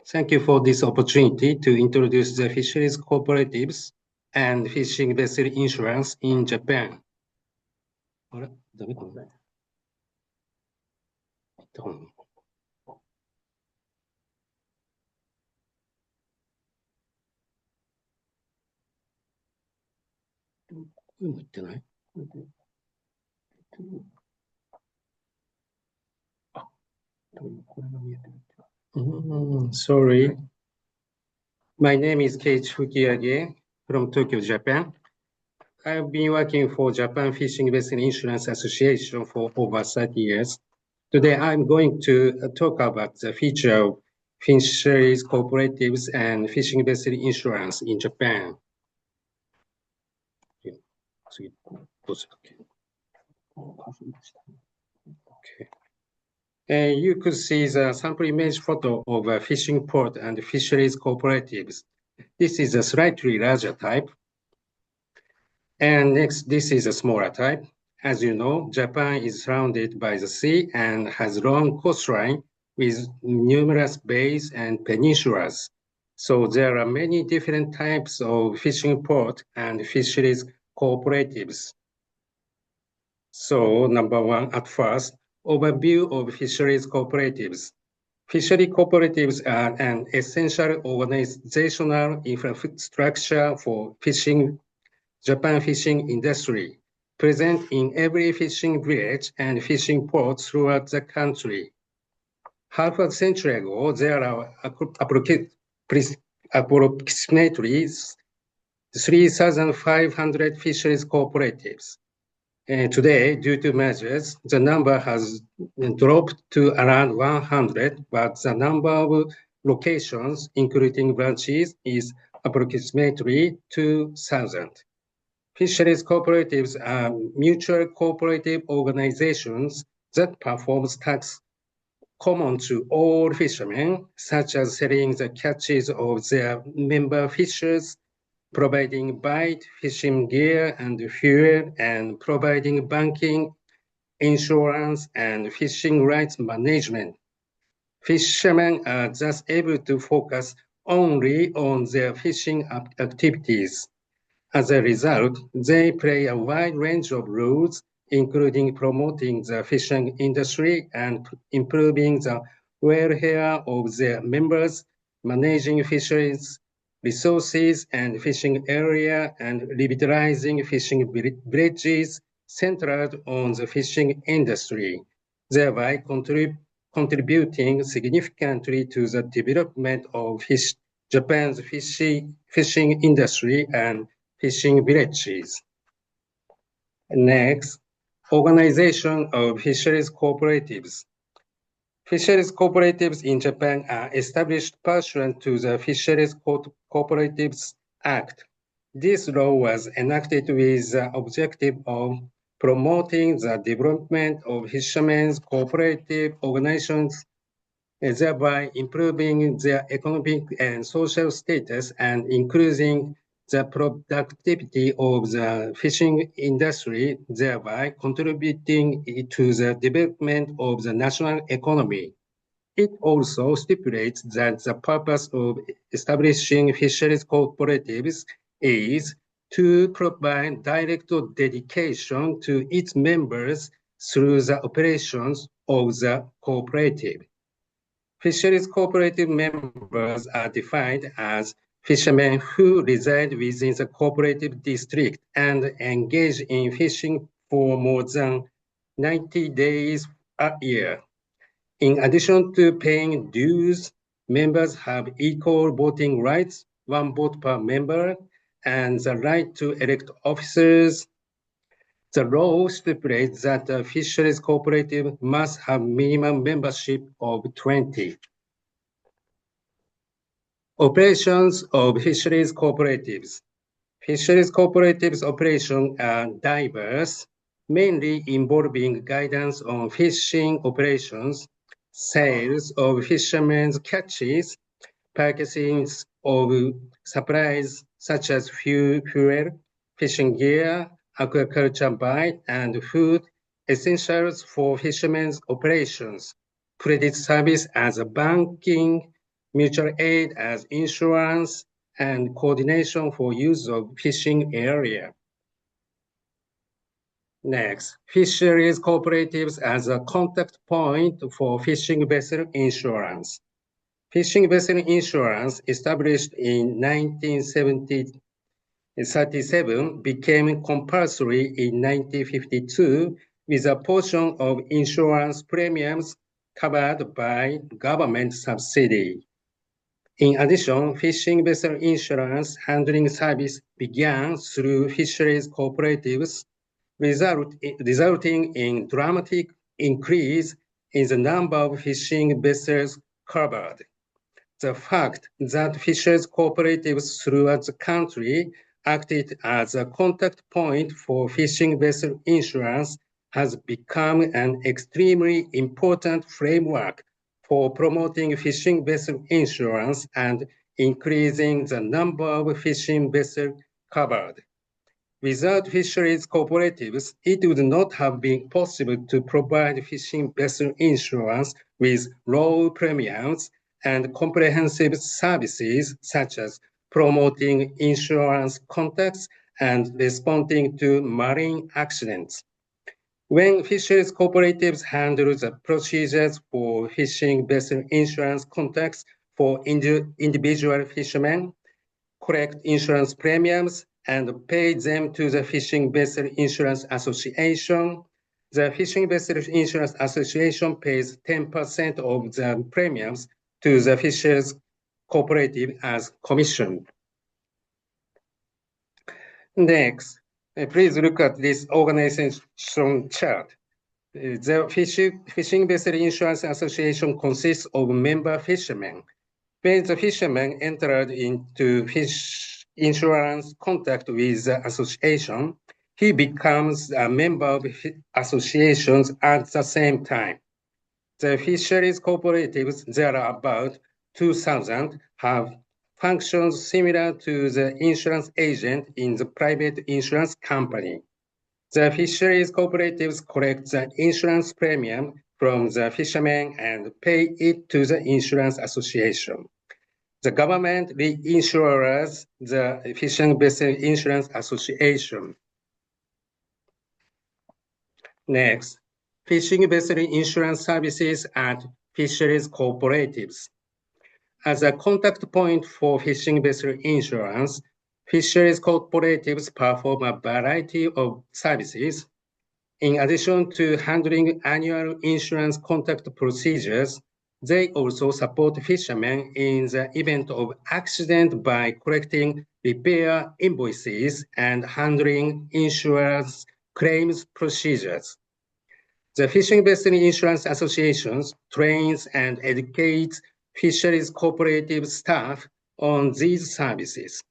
Thank you for this opportunity to introduce the fisheries cooperatives and fishing vessel insurance in Japan. あれダメかな声も言ってないあ、これが見えてる。Sorry. My name is Keiichi Fukiage from Tokyo, Japan. I've been working for Japan Fishing Vessel Insurance Association for over 30 years. Today, I'm going to talk about the feature of fisheries cooperatives and fishing vessel insurance in Japan. Okay. You could see the sample image photo of a fishing port and fisheries cooperatives. This is a slightly larger type. And next, this is a smaller type. As you know, Japan is surrounded by the sea and has long coastline with numerous bays and peninsulas. So there are many different types of fishing port and fisheries cooperatives. So number one, at first, overview of fisheries cooperatives. Fishery cooperatives are an essential organizational infrastructure for Japan fishing industry, present in every fishing village and fishing port throughout the country. Half a century ago, there are approximately 3,500 fisheries cooperatives. Today, due to measures, the number has dropped to around 100, but the number of locations, including branches, is approximately 2,000. Fisheries cooperatives are mutual cooperative organizations that perform tasks common to all fishermen, such as selling the catches of their member fishers, providing bait, fishing gear and fuel, and providing banking, insurance, and fishing rights management. Fishermen are thus able to focus only on their fishing activities. As a result, they play a wide range of roles, including promoting the fishing industry and improving the welfare of their members, managing fisheries resources and fishing area, and revitalizing fishing villages centered on the fishing industry, thereby contributing significantly to the development of Japan's fishing industry and fishing villages. Next, organization of fisheries cooperatives. Fisheries cooperatives in Japan are established pursuant to the Fisheries Cooperatives Act. This law was enacted with the objective of promoting the development of fishermen's cooperative organizations, thereby improving their economic and social status and increasing the productivity of the fishing industry, thereby contributing to the development of the national economy. It also stipulates that the purpose of establishing fisheries cooperatives is to provide direct dedication to its members through the operations of the cooperative. Fisheries cooperative members are defined as fishermen who reside within the cooperative district and engage in fishing for more than 90 days a year. In addition to paying dues, members have equal voting rights, 1 vote per member, and the right to elect officers. The law stipulates that a fisheries cooperative must have minimum membership of 20. Operations of fisheries cooperatives. Fisheries cooperatives' operations are diverse, mainly involving guidance on fishing operations, sales of fishermen's catches, purchasing of supplies such as fuel, fishing gear, aquaculture bait, and food, essentials for fishermen's operations, credit service as banking, mutual aid as insurance, and coordination for use of fishing area. Next, fisheries cooperatives as a contact point for fishing vessel insurance. Fishing vessel insurance, established in 1937, became compulsory in 1952 with a portion of insurance premiums covered by government subsidy. In addition, fishing vessel insurance handling service began through fisheries cooperatives, resulting in dramatic increase in the number of fishing vessels covered. The fact that fisheries cooperatives throughout the country acted as a contact point for fishing vessel insurance has become an extremely important framework for promoting fishing vessel insurance and increasing the number of fishing vessels covered. Without fisheries cooperatives, it would not have been possible to provide fishing vessel insurance with low premiums and comprehensive services such as promoting insurance contacts and responding to marine accidents. When fisheries cooperatives handle the procedures for fishing vessel insurance contacts for individual fishermen, collect insurance premiums, and pay them to the Fishing Vessel Insurance Association, the Fishing Vessel Insurance Association pays 10% of the premiums to the Fisheries Cooperative as commission. Next, please look at this organization chart. The Fishing Vessel Insurance Association consists of member fishermen. When the fisherman entered into fish insurance contact with the association, he becomes a member of associations at the same time. The fisheries cooperatives, there are about 2,000, have functions similar to the insurance agent in the private insurance company. The fisheries cooperatives collect the insurance premium from the fishermen and pay it to the insurance association. The government reinsures the Fishing Vessel Insurance Association. Next, fishing vessel insurance services at fisheries cooperatives. As a contact point for fishing vessel insurance, fisheries cooperatives perform a variety of services. In addition to handling annual insurance contact procedures, they also support fishermen in the event of accident by collecting repair invoices and handling insurance claims procedures. The Fishing Vessel Insurance Association trains and educates fisheries cooperative staff on these services.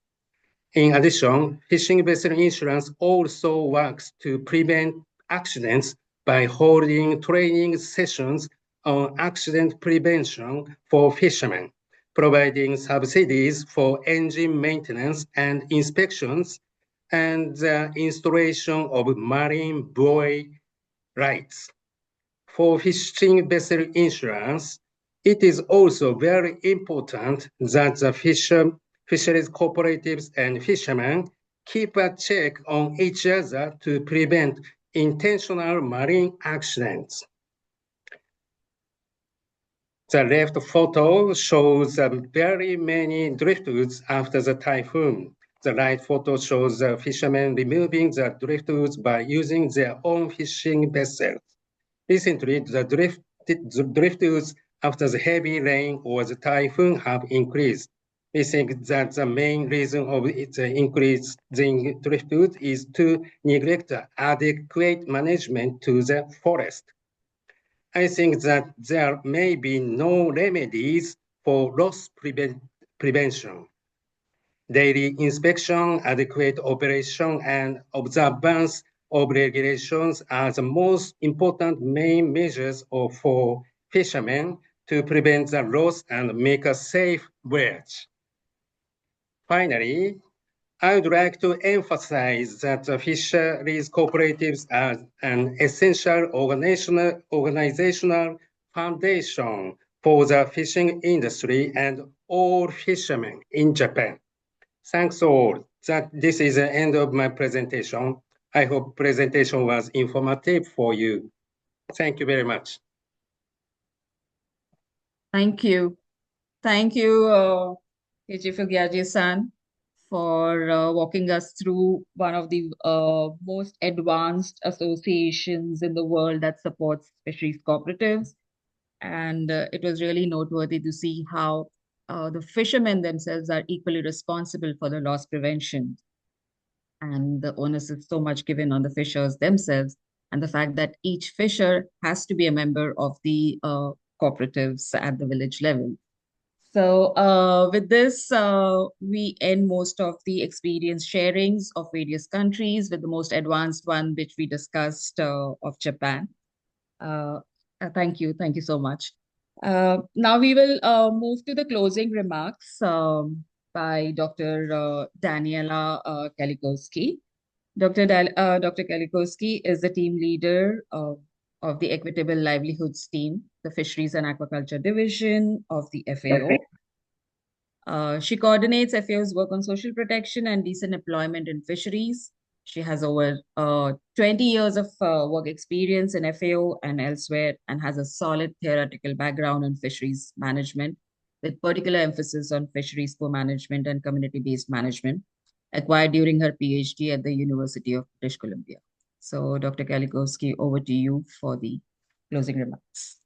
In addition, fishing vessel insurance also works to prevent accidents by holding training sessions on accident prevention for fishermen, providing subsidies for engine maintenance and inspections, and the installation of marine buoy rights. For fishing vessel insurance, it is also very important that the fisheries cooperatives and fishermen keep a check on each other to prevent intentional marine accidents. The left photo shows very many driftwoods after the typhoon. The right photo shows the fishermen removing the driftwoods by using their own fishing vessels. Recently, the driftwoods after the heavy rain or the typhoon have increased. We think that the main reason of the increase in driftwood is to neglect adequate management to the forest. I think that there may be no remedies for loss prevention. Daily inspection, adequate operation, and observance of regulations are the most important main measures for fishermen to prevent the loss and make a safe voyage. Finally, I would like to emphasize that the fisheries cooperatives are an essential organizational foundation for the fishing industry and all fishermen in Japan. Thanks all. This is the end of my presentation. I hope presentation was informative for you. Thank you very much. Thank you. Thank you, Fugiaji-san, for walking us through one of the most advanced associations in the world that supports fisheries cooperatives. And it was really noteworthy to see how the fishermen themselves are equally responsible for the loss prevention. And the onus is so much given on the fishers themselves, and the fact that each fisher has to be a member of the cooperatives at the village level. So with this, we end most of the experience sharings of various countries, with the most advanced one, which we discussed, of Japan. Thank you. Thank you so much. Now we will move to the closing remarks by Dr. Daniela Kalikoski. Dr. Kalikoski is the team leader of the Equitable Livelihoods team, the Fisheries and Aquaculture Division of the FAO. She coordinates FAO's work on social protection and decent employment in fisheries. She has over 20 years of work experience in FAO and elsewhere, and has a solid theoretical background in fisheries management, with particular emphasis on fisheries co-management and community-based management, acquired during her PhD at the University of British Columbia. So, Dr. Kalikoski, over to you for the closing remarks.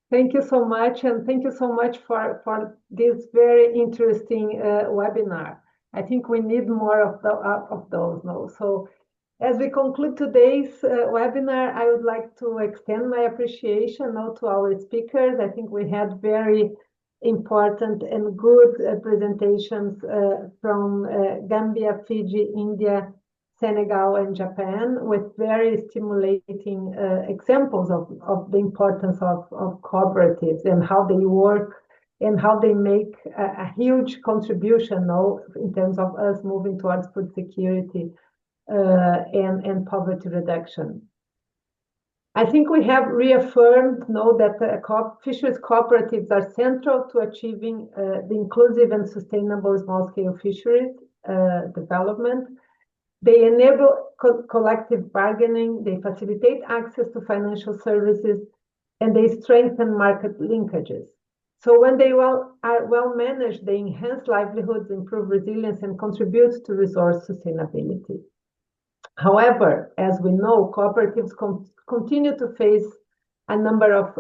Thank you so much, and thank you so much for this very interesting webinar. I think we need more of those now. So, as we conclude today's webinar, I would like to extend my appreciation now to our speakers. I think we had very important and good presentations from Gambia, Fiji, India, Senegal, and Japan, with very stimulating examples of the importance of cooperatives and how they work and how they make a huge contribution now in terms of us moving towards food security and poverty reduction. I think we have reaffirmed now that fisheries cooperatives are central to achieving the inclusive and sustainable small-scale fisheries development. They enable collective bargaining, they facilitate access to financial services, and they strengthen market linkages. So when they are well managed, they enhance livelihoods, improve resilience, and contribute to resource sustainability. However, as we know, cooperatives continue to face a number of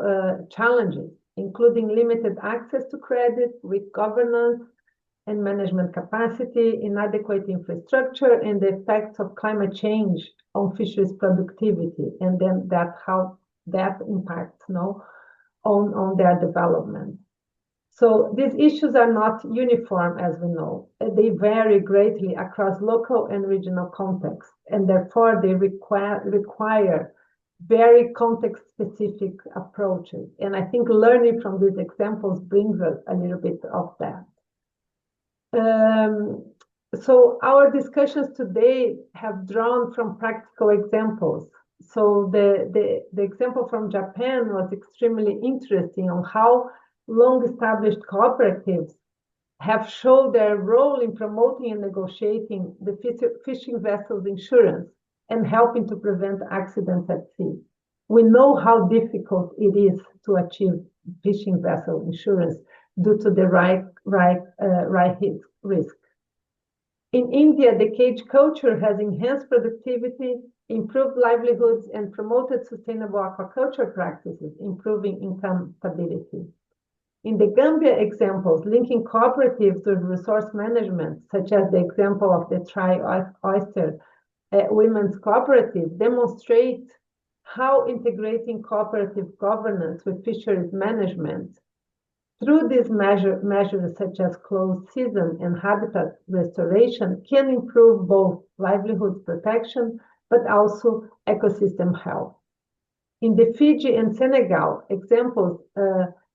challenges, including limited access to credit, weak governance and management capacity, inadequate infrastructure, and the effects of climate change on fisheries productivity, and then how that impacts on their development. So these issues are not uniform, as we know. They vary greatly across local and regional contexts, and therefore they require very context-specific approaches. And I think learning from these examples brings us a little bit of that. So our discussions today have drawn from practical examples. So the example from Japan was extremely interesting on how long-established cooperatives have shown their role in promoting and negotiating the fishing vessels insurance and helping to prevent accidents at sea. We know how difficult it is to achieve fishing vessel insurance due to the right risk. In India, the cage culture has enhanced productivity, improved livelihoods, and promoted sustainable aquaculture practices, improving income stability. In the Gambia examples, linking cooperatives with resource management, such as the example of the Tri-Oyster Women's Cooperative, demonstrate how integrating cooperative governance with fisheries management through these measures such as closed season and habitat restoration can improve both livelihood protection but also ecosystem health. In the Fiji and Senegal examples,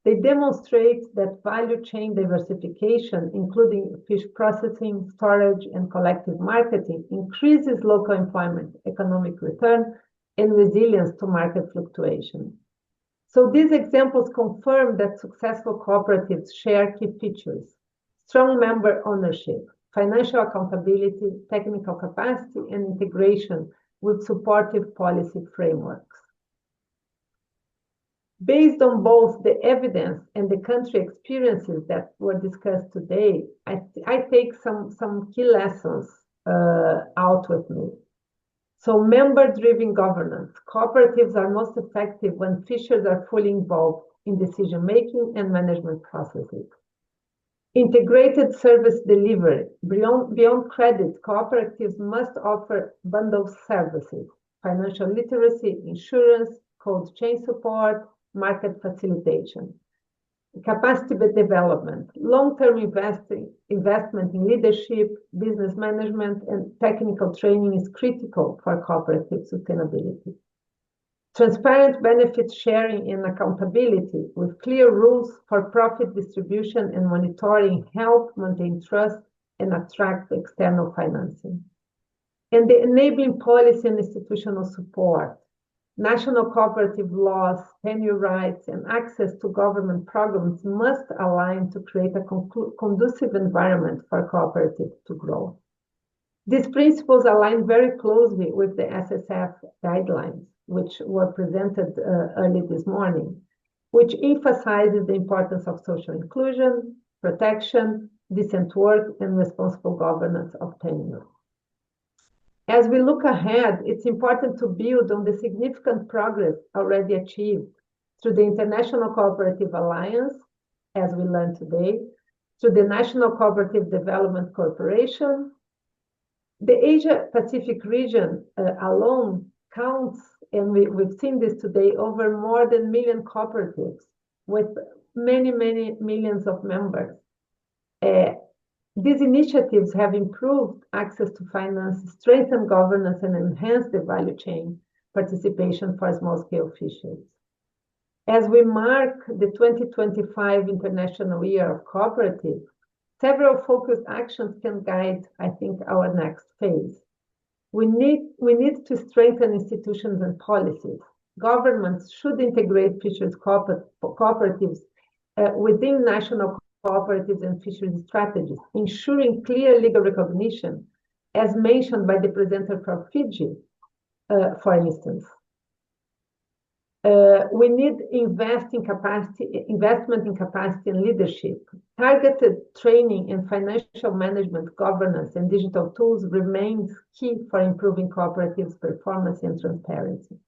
they demonstrate that value chain diversification, including fish processing, storage, and collective marketing, increases local employment, economic return, and resilience to market fluctuations. So these examples confirm that successful cooperatives share key features: strong member ownership, financial accountability, technical capacity, and integration with supportive policy frameworks. Based on both the evidence and the country experiences that were discussed today, I take some key lessons out with me. So member-driven governance. Cooperatives are most effective when fishers are fully involved in decision-making and management processes. Integrated service delivery. Beyond credit, cooperatives must offer bundled services: financial literacy, insurance, cold chain support, market facilitation. Capacity development, long-term investment in leadership, business management, and technical training is critical for cooperative sustainability. Transparent benefit sharing and accountability with clear rules for profit distribution and monitoring help maintain trust and attract external financing. And the enabling policy and institutional support. National cooperative laws, tenure rights, and access to government programs must align to create a conducive environment for cooperatives to grow. These principles align very closely with the SSF guidelines, which were presented early this morning, which emphasizes the importance of social inclusion, protection, decent work, and responsible governance of tenure. As we look ahead, it's important to build on the significant progress already achieved through the International Cooperative Alliance, as we learned today, through the National Cooperative Development Corporation. The Asia-Pacific region alone counts, and we've seen this today, over more than 1 million cooperatives with many, many millions of members. These initiatives have improved access to finance, strengthened governance, and enhanced the value chain participation for small-scale fisheries. As we mark the 2025 International Year of Cooperatives, several focused actions can guide, I think, our next phase. We need to strengthen institutions and policies. Governments should integrate fisheries cooperatives within national cooperatives and fisheries strategies, ensuring clear legal recognition, as mentioned by the presenter from Fiji, for instance. We need investment in capacity and leadership. Targeted training in financial management, governance, and digital tools remains key for improving cooperatives' performance and transparency.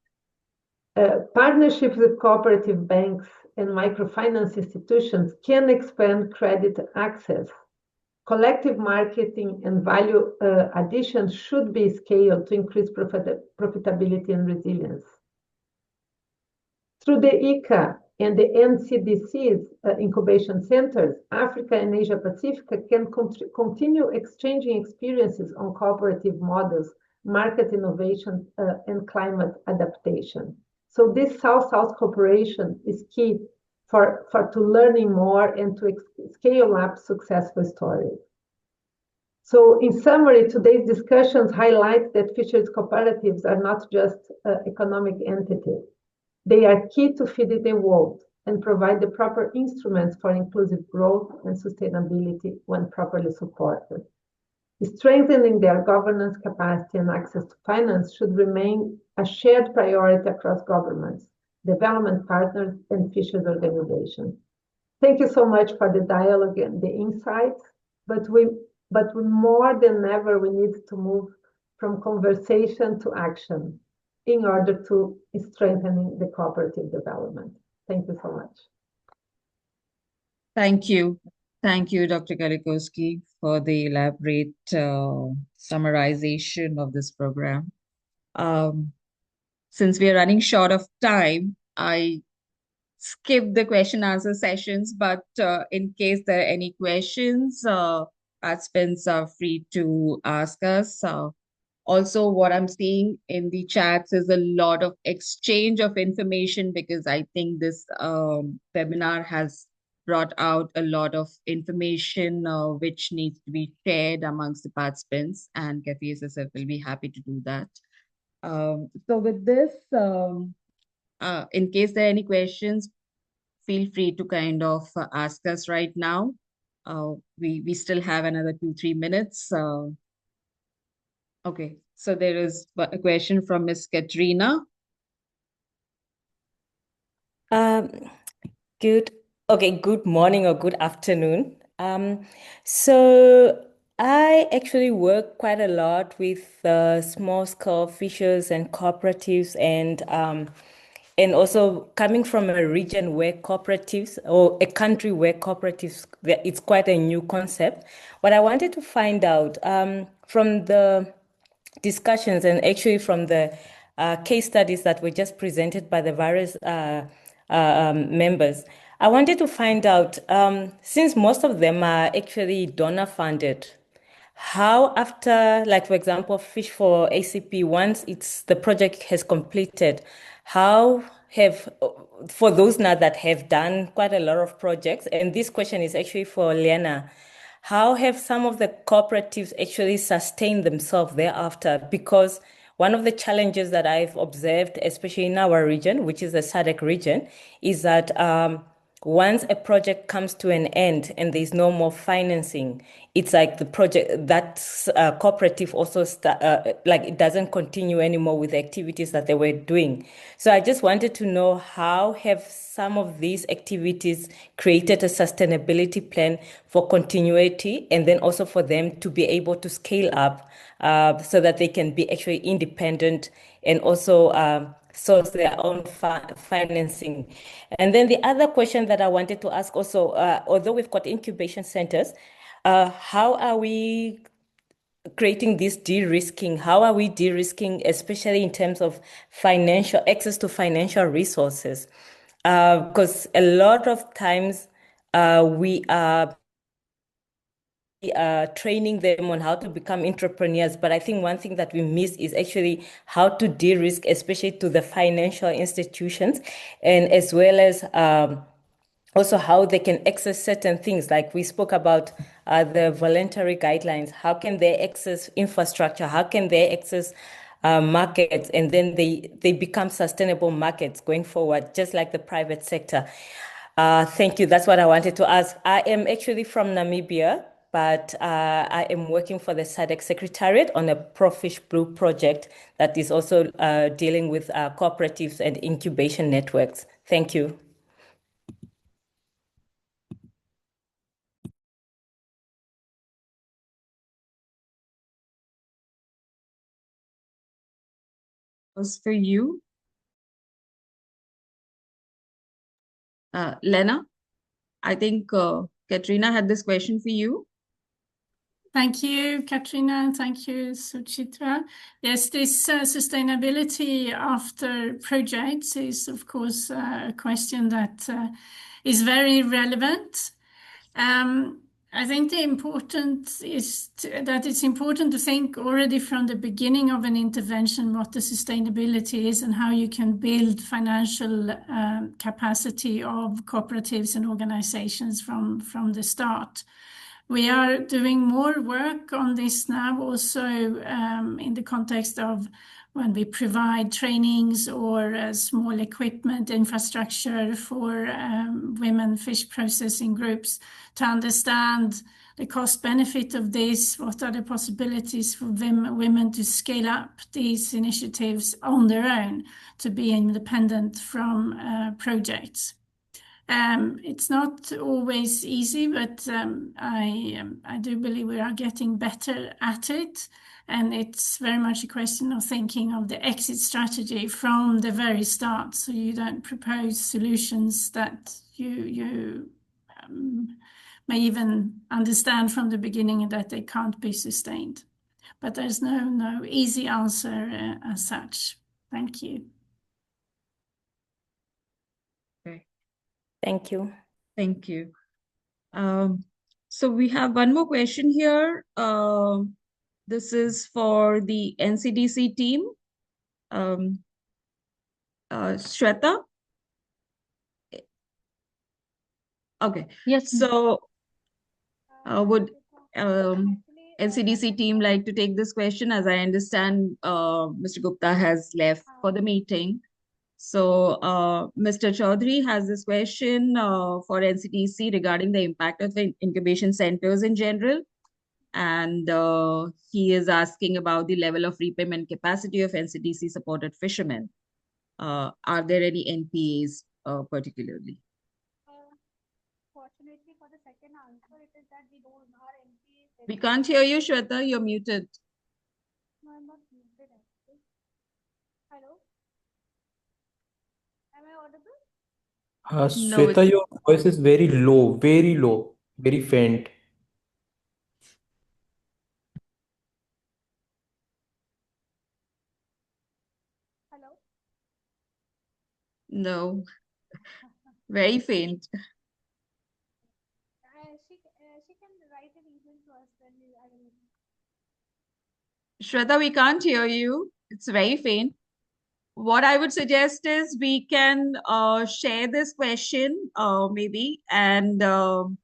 Partnerships with cooperative banks and microfinance institutions can expand credit access. Collective marketing and value addition should be scaled to increase profitability and resilience. Through the ICA and the NCDC's incubation centers, Africa and Asia Pacific can continue exchanging experiences on cooperative models, market innovation, and climate adaptation. So this South-South cooperation is key for to learning more and to scale up successful stories. So in summary, today's discussions highlight that fisheries cooperatives are not just economic entities. They are key to feeding the world and provide the proper instruments for inclusive growth and sustainability when properly supported. Strengthening their governance capacity and access to finance should remain a shared priority across governments, development partners, and fisheries organizations. Thank you so much for the dialogue and the insights, but we more than ever, we need to move from conversation to action in order to strengthening the cooperative development. Thank you so much. Thank you. Thank you, Dr. Kalikoski, for the elaborate summarization of this program. Since we are running short of time, I skipped the question answer sessions, but in case there are any questions, participants are free to ask us. Also, what I'm seeing in the chats is a lot of exchange of information because I think this webinar has brought out a lot of information which needs to be shared amongst the participants, and CAFI-SSF will be happy to do that. So with this, in case there are any questions, feel free to kind of ask us right now. We still have another 2-3 minutes. Okay, so there is a question from Miss Katrina. Good morning or good afternoon. So I actually work quite a lot with small-scale fishers and cooperatives, and also coming from a region where cooperatives, or a country where cooperatives, it's quite a new concept. What I wanted to find out from the discussions and actually from the case studies that were just presented by the various members, I wanted to find out, since most of them are actually donor funded, how after, like for example, Fish for ACP, once the project has completed, how have, for those now that have done quite a lot of projects, and this question is actually for Lena, how have some of the cooperatives actually sustained themselves thereafter? Because one of the challenges that I've observed, especially in our region, which is the SADC region, is that once a project comes to an end and there's no more financing, it's like the project, that cooperative also like it doesn't continue anymore with the activities that they were doing. So I just wanted to know, how have some of these activities created a sustainability plan for continuity, and then also for them to be able to scale up so that they can be actually independent and also source their own financing. And then the other question that I wanted to ask also, although we've got incubation centers, how are we creating this de-risking? How are we de-risking, especially in terms of financial access to financial resources? Because a lot of times we are training them on how to become entrepreneurs, but I think one thing that we miss is actually how to de-risk, especially to the financial institutions, and as well as also how they can access certain things. Like we spoke about the voluntary guidelines. How can they access infrastructure? How can they access markets? And then they become sustainable markets going forward, just like the private sector. Thank you. That's what I wanted to ask. I am actually from Namibia, but I am working for the SADC Secretariat on a Profish Blue project that is also dealing with cooperatives and incubation networks. Thank you. For you, Lena, I think Katrina had this question for you. Thank you, Katrina, and thank you, Suchitra. Yes, this sustainability after projects is, of course, a question that is very relevant. I think the important is that it's important to think already from the beginning of an intervention what the sustainability is and how you can build financial capacity of cooperatives and organizations from the start. We are doing more work on this now also in the context of when we provide trainings or small equipment infrastructure for women fish processing groups to understand the cost benefit of this, what are the possibilities for women to scale up these initiatives on their own to be independent from projects. It's not always easy, but I do believe we are getting better at it. And it's very much a question of thinking of the exit strategy from the very start. So you don't propose solutions that you may even understand from the beginning that they can't be sustained. But there's no easy answer as such. Thank you. Okay. Thank you. Thank you. So we have one more question here. This is for the NCDC team. Shweta? Okay. Yes. So would NCDC team like to take this question? As I understand, Mr. Gupta has left for the meeting. So Mr. Chaudhary has this question for NCDC regarding the impact of the incubation centers in general. And he is asking about the level of repayment capacity of NCDC supported fishermen. Are there any NPAs particularly? Fortunately for the second answer, it is that we don't have NPAs. We can't hear you, Shweta. You're muted. No, I'm not muted actually. Hello? Am I audible? Shweta, your voice is very low, very faint. Hello? No, very faint. She can write an email to us when I will. Shweta, we can't hear you. It's very faint. What I would suggest is we can share this question maybe, and the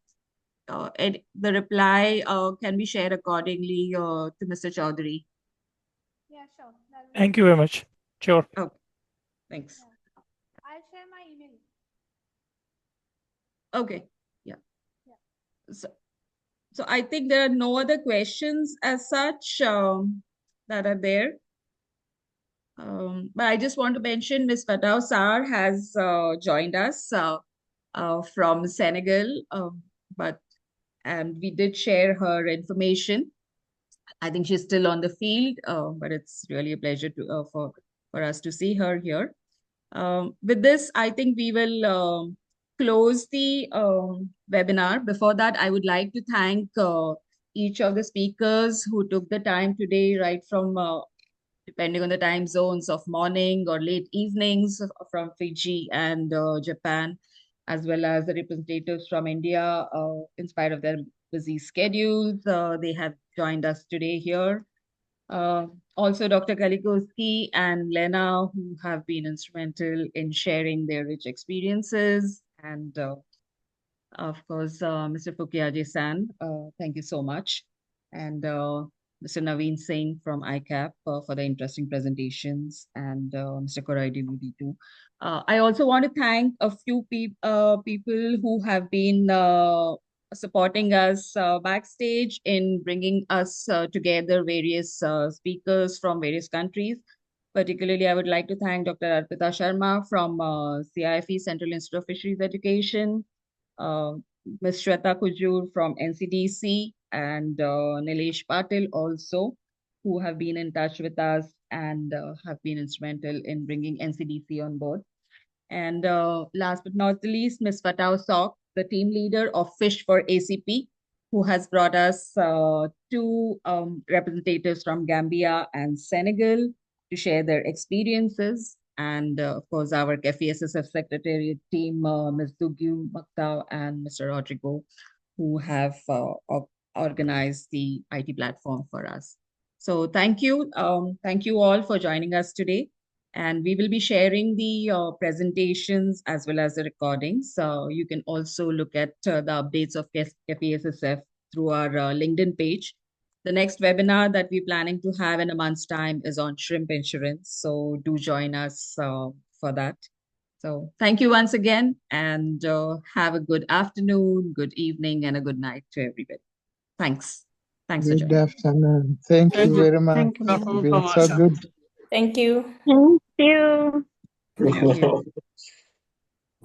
reply can be shared accordingly to Mr. Chaudhary. Yeah, sure. Thank you very much. Sure. Okay, thanks. Yeah. I'll share my email. Okay, yeah. So I think there are no other questions as such that are there. But I just want to mention Ms. Fatah Sar has joined us from Senegal, and we did share her information. I think she's still on the field, but it's really a pleasure to for us to see her here. With this, I think we will close the webinar. Before that, I would like to thank each of the speakers who took the time today, right from depending on the time zones of morning or late evenings from Fiji and Japan, as well as the representatives from India, in spite of their busy schedules. They have joined us today here. Also, Dr. Kalikoski and Lena, who have been instrumental in sharing their rich experiences. And of course, Mr. Fukiaji-san, thank you so much. And Mr. Naveen Singh from ICA-AP for the interesting presentations, and Mr. Koraidi too. I also want to thank a few people who have been supporting us backstage in bringing us together various speakers from various countries. Particularly, I would like to thank Dr. Arpita Sharma from CIFE, Central Institute of Fisheries Education, Ms. Shweta Kujur from NCDC, and Nilesh Patil also, who have been in touch with us and have been instrumental in bringing NCDC on board. And last but not the least, Ms. Fatah Sok, the team leader of Fish for ACP, who has brought us two representatives from Gambia and Senegal to share their experiences. And of course, our CAFI-SSF Secretariat team, Ms. Dugyu Makta and Mr. Rodrigo, who have organized the IT platform for us. So thank you. Thank you all for joining us today. And we will be sharing the presentations as well as the recordings. So you can also look at the updates of CAFI-SSF through our LinkedIn page. The next webinar that we're planning to have in a month's time is on shrimp insurance. So do join us for that. So thank you once again, and have a good afternoon, good evening, and a good night to everybody. Thanks. Thanks for Good joining. afternoon. Thank you very much. Thank you. It's been so good. Thank you. Thank you. Thank you.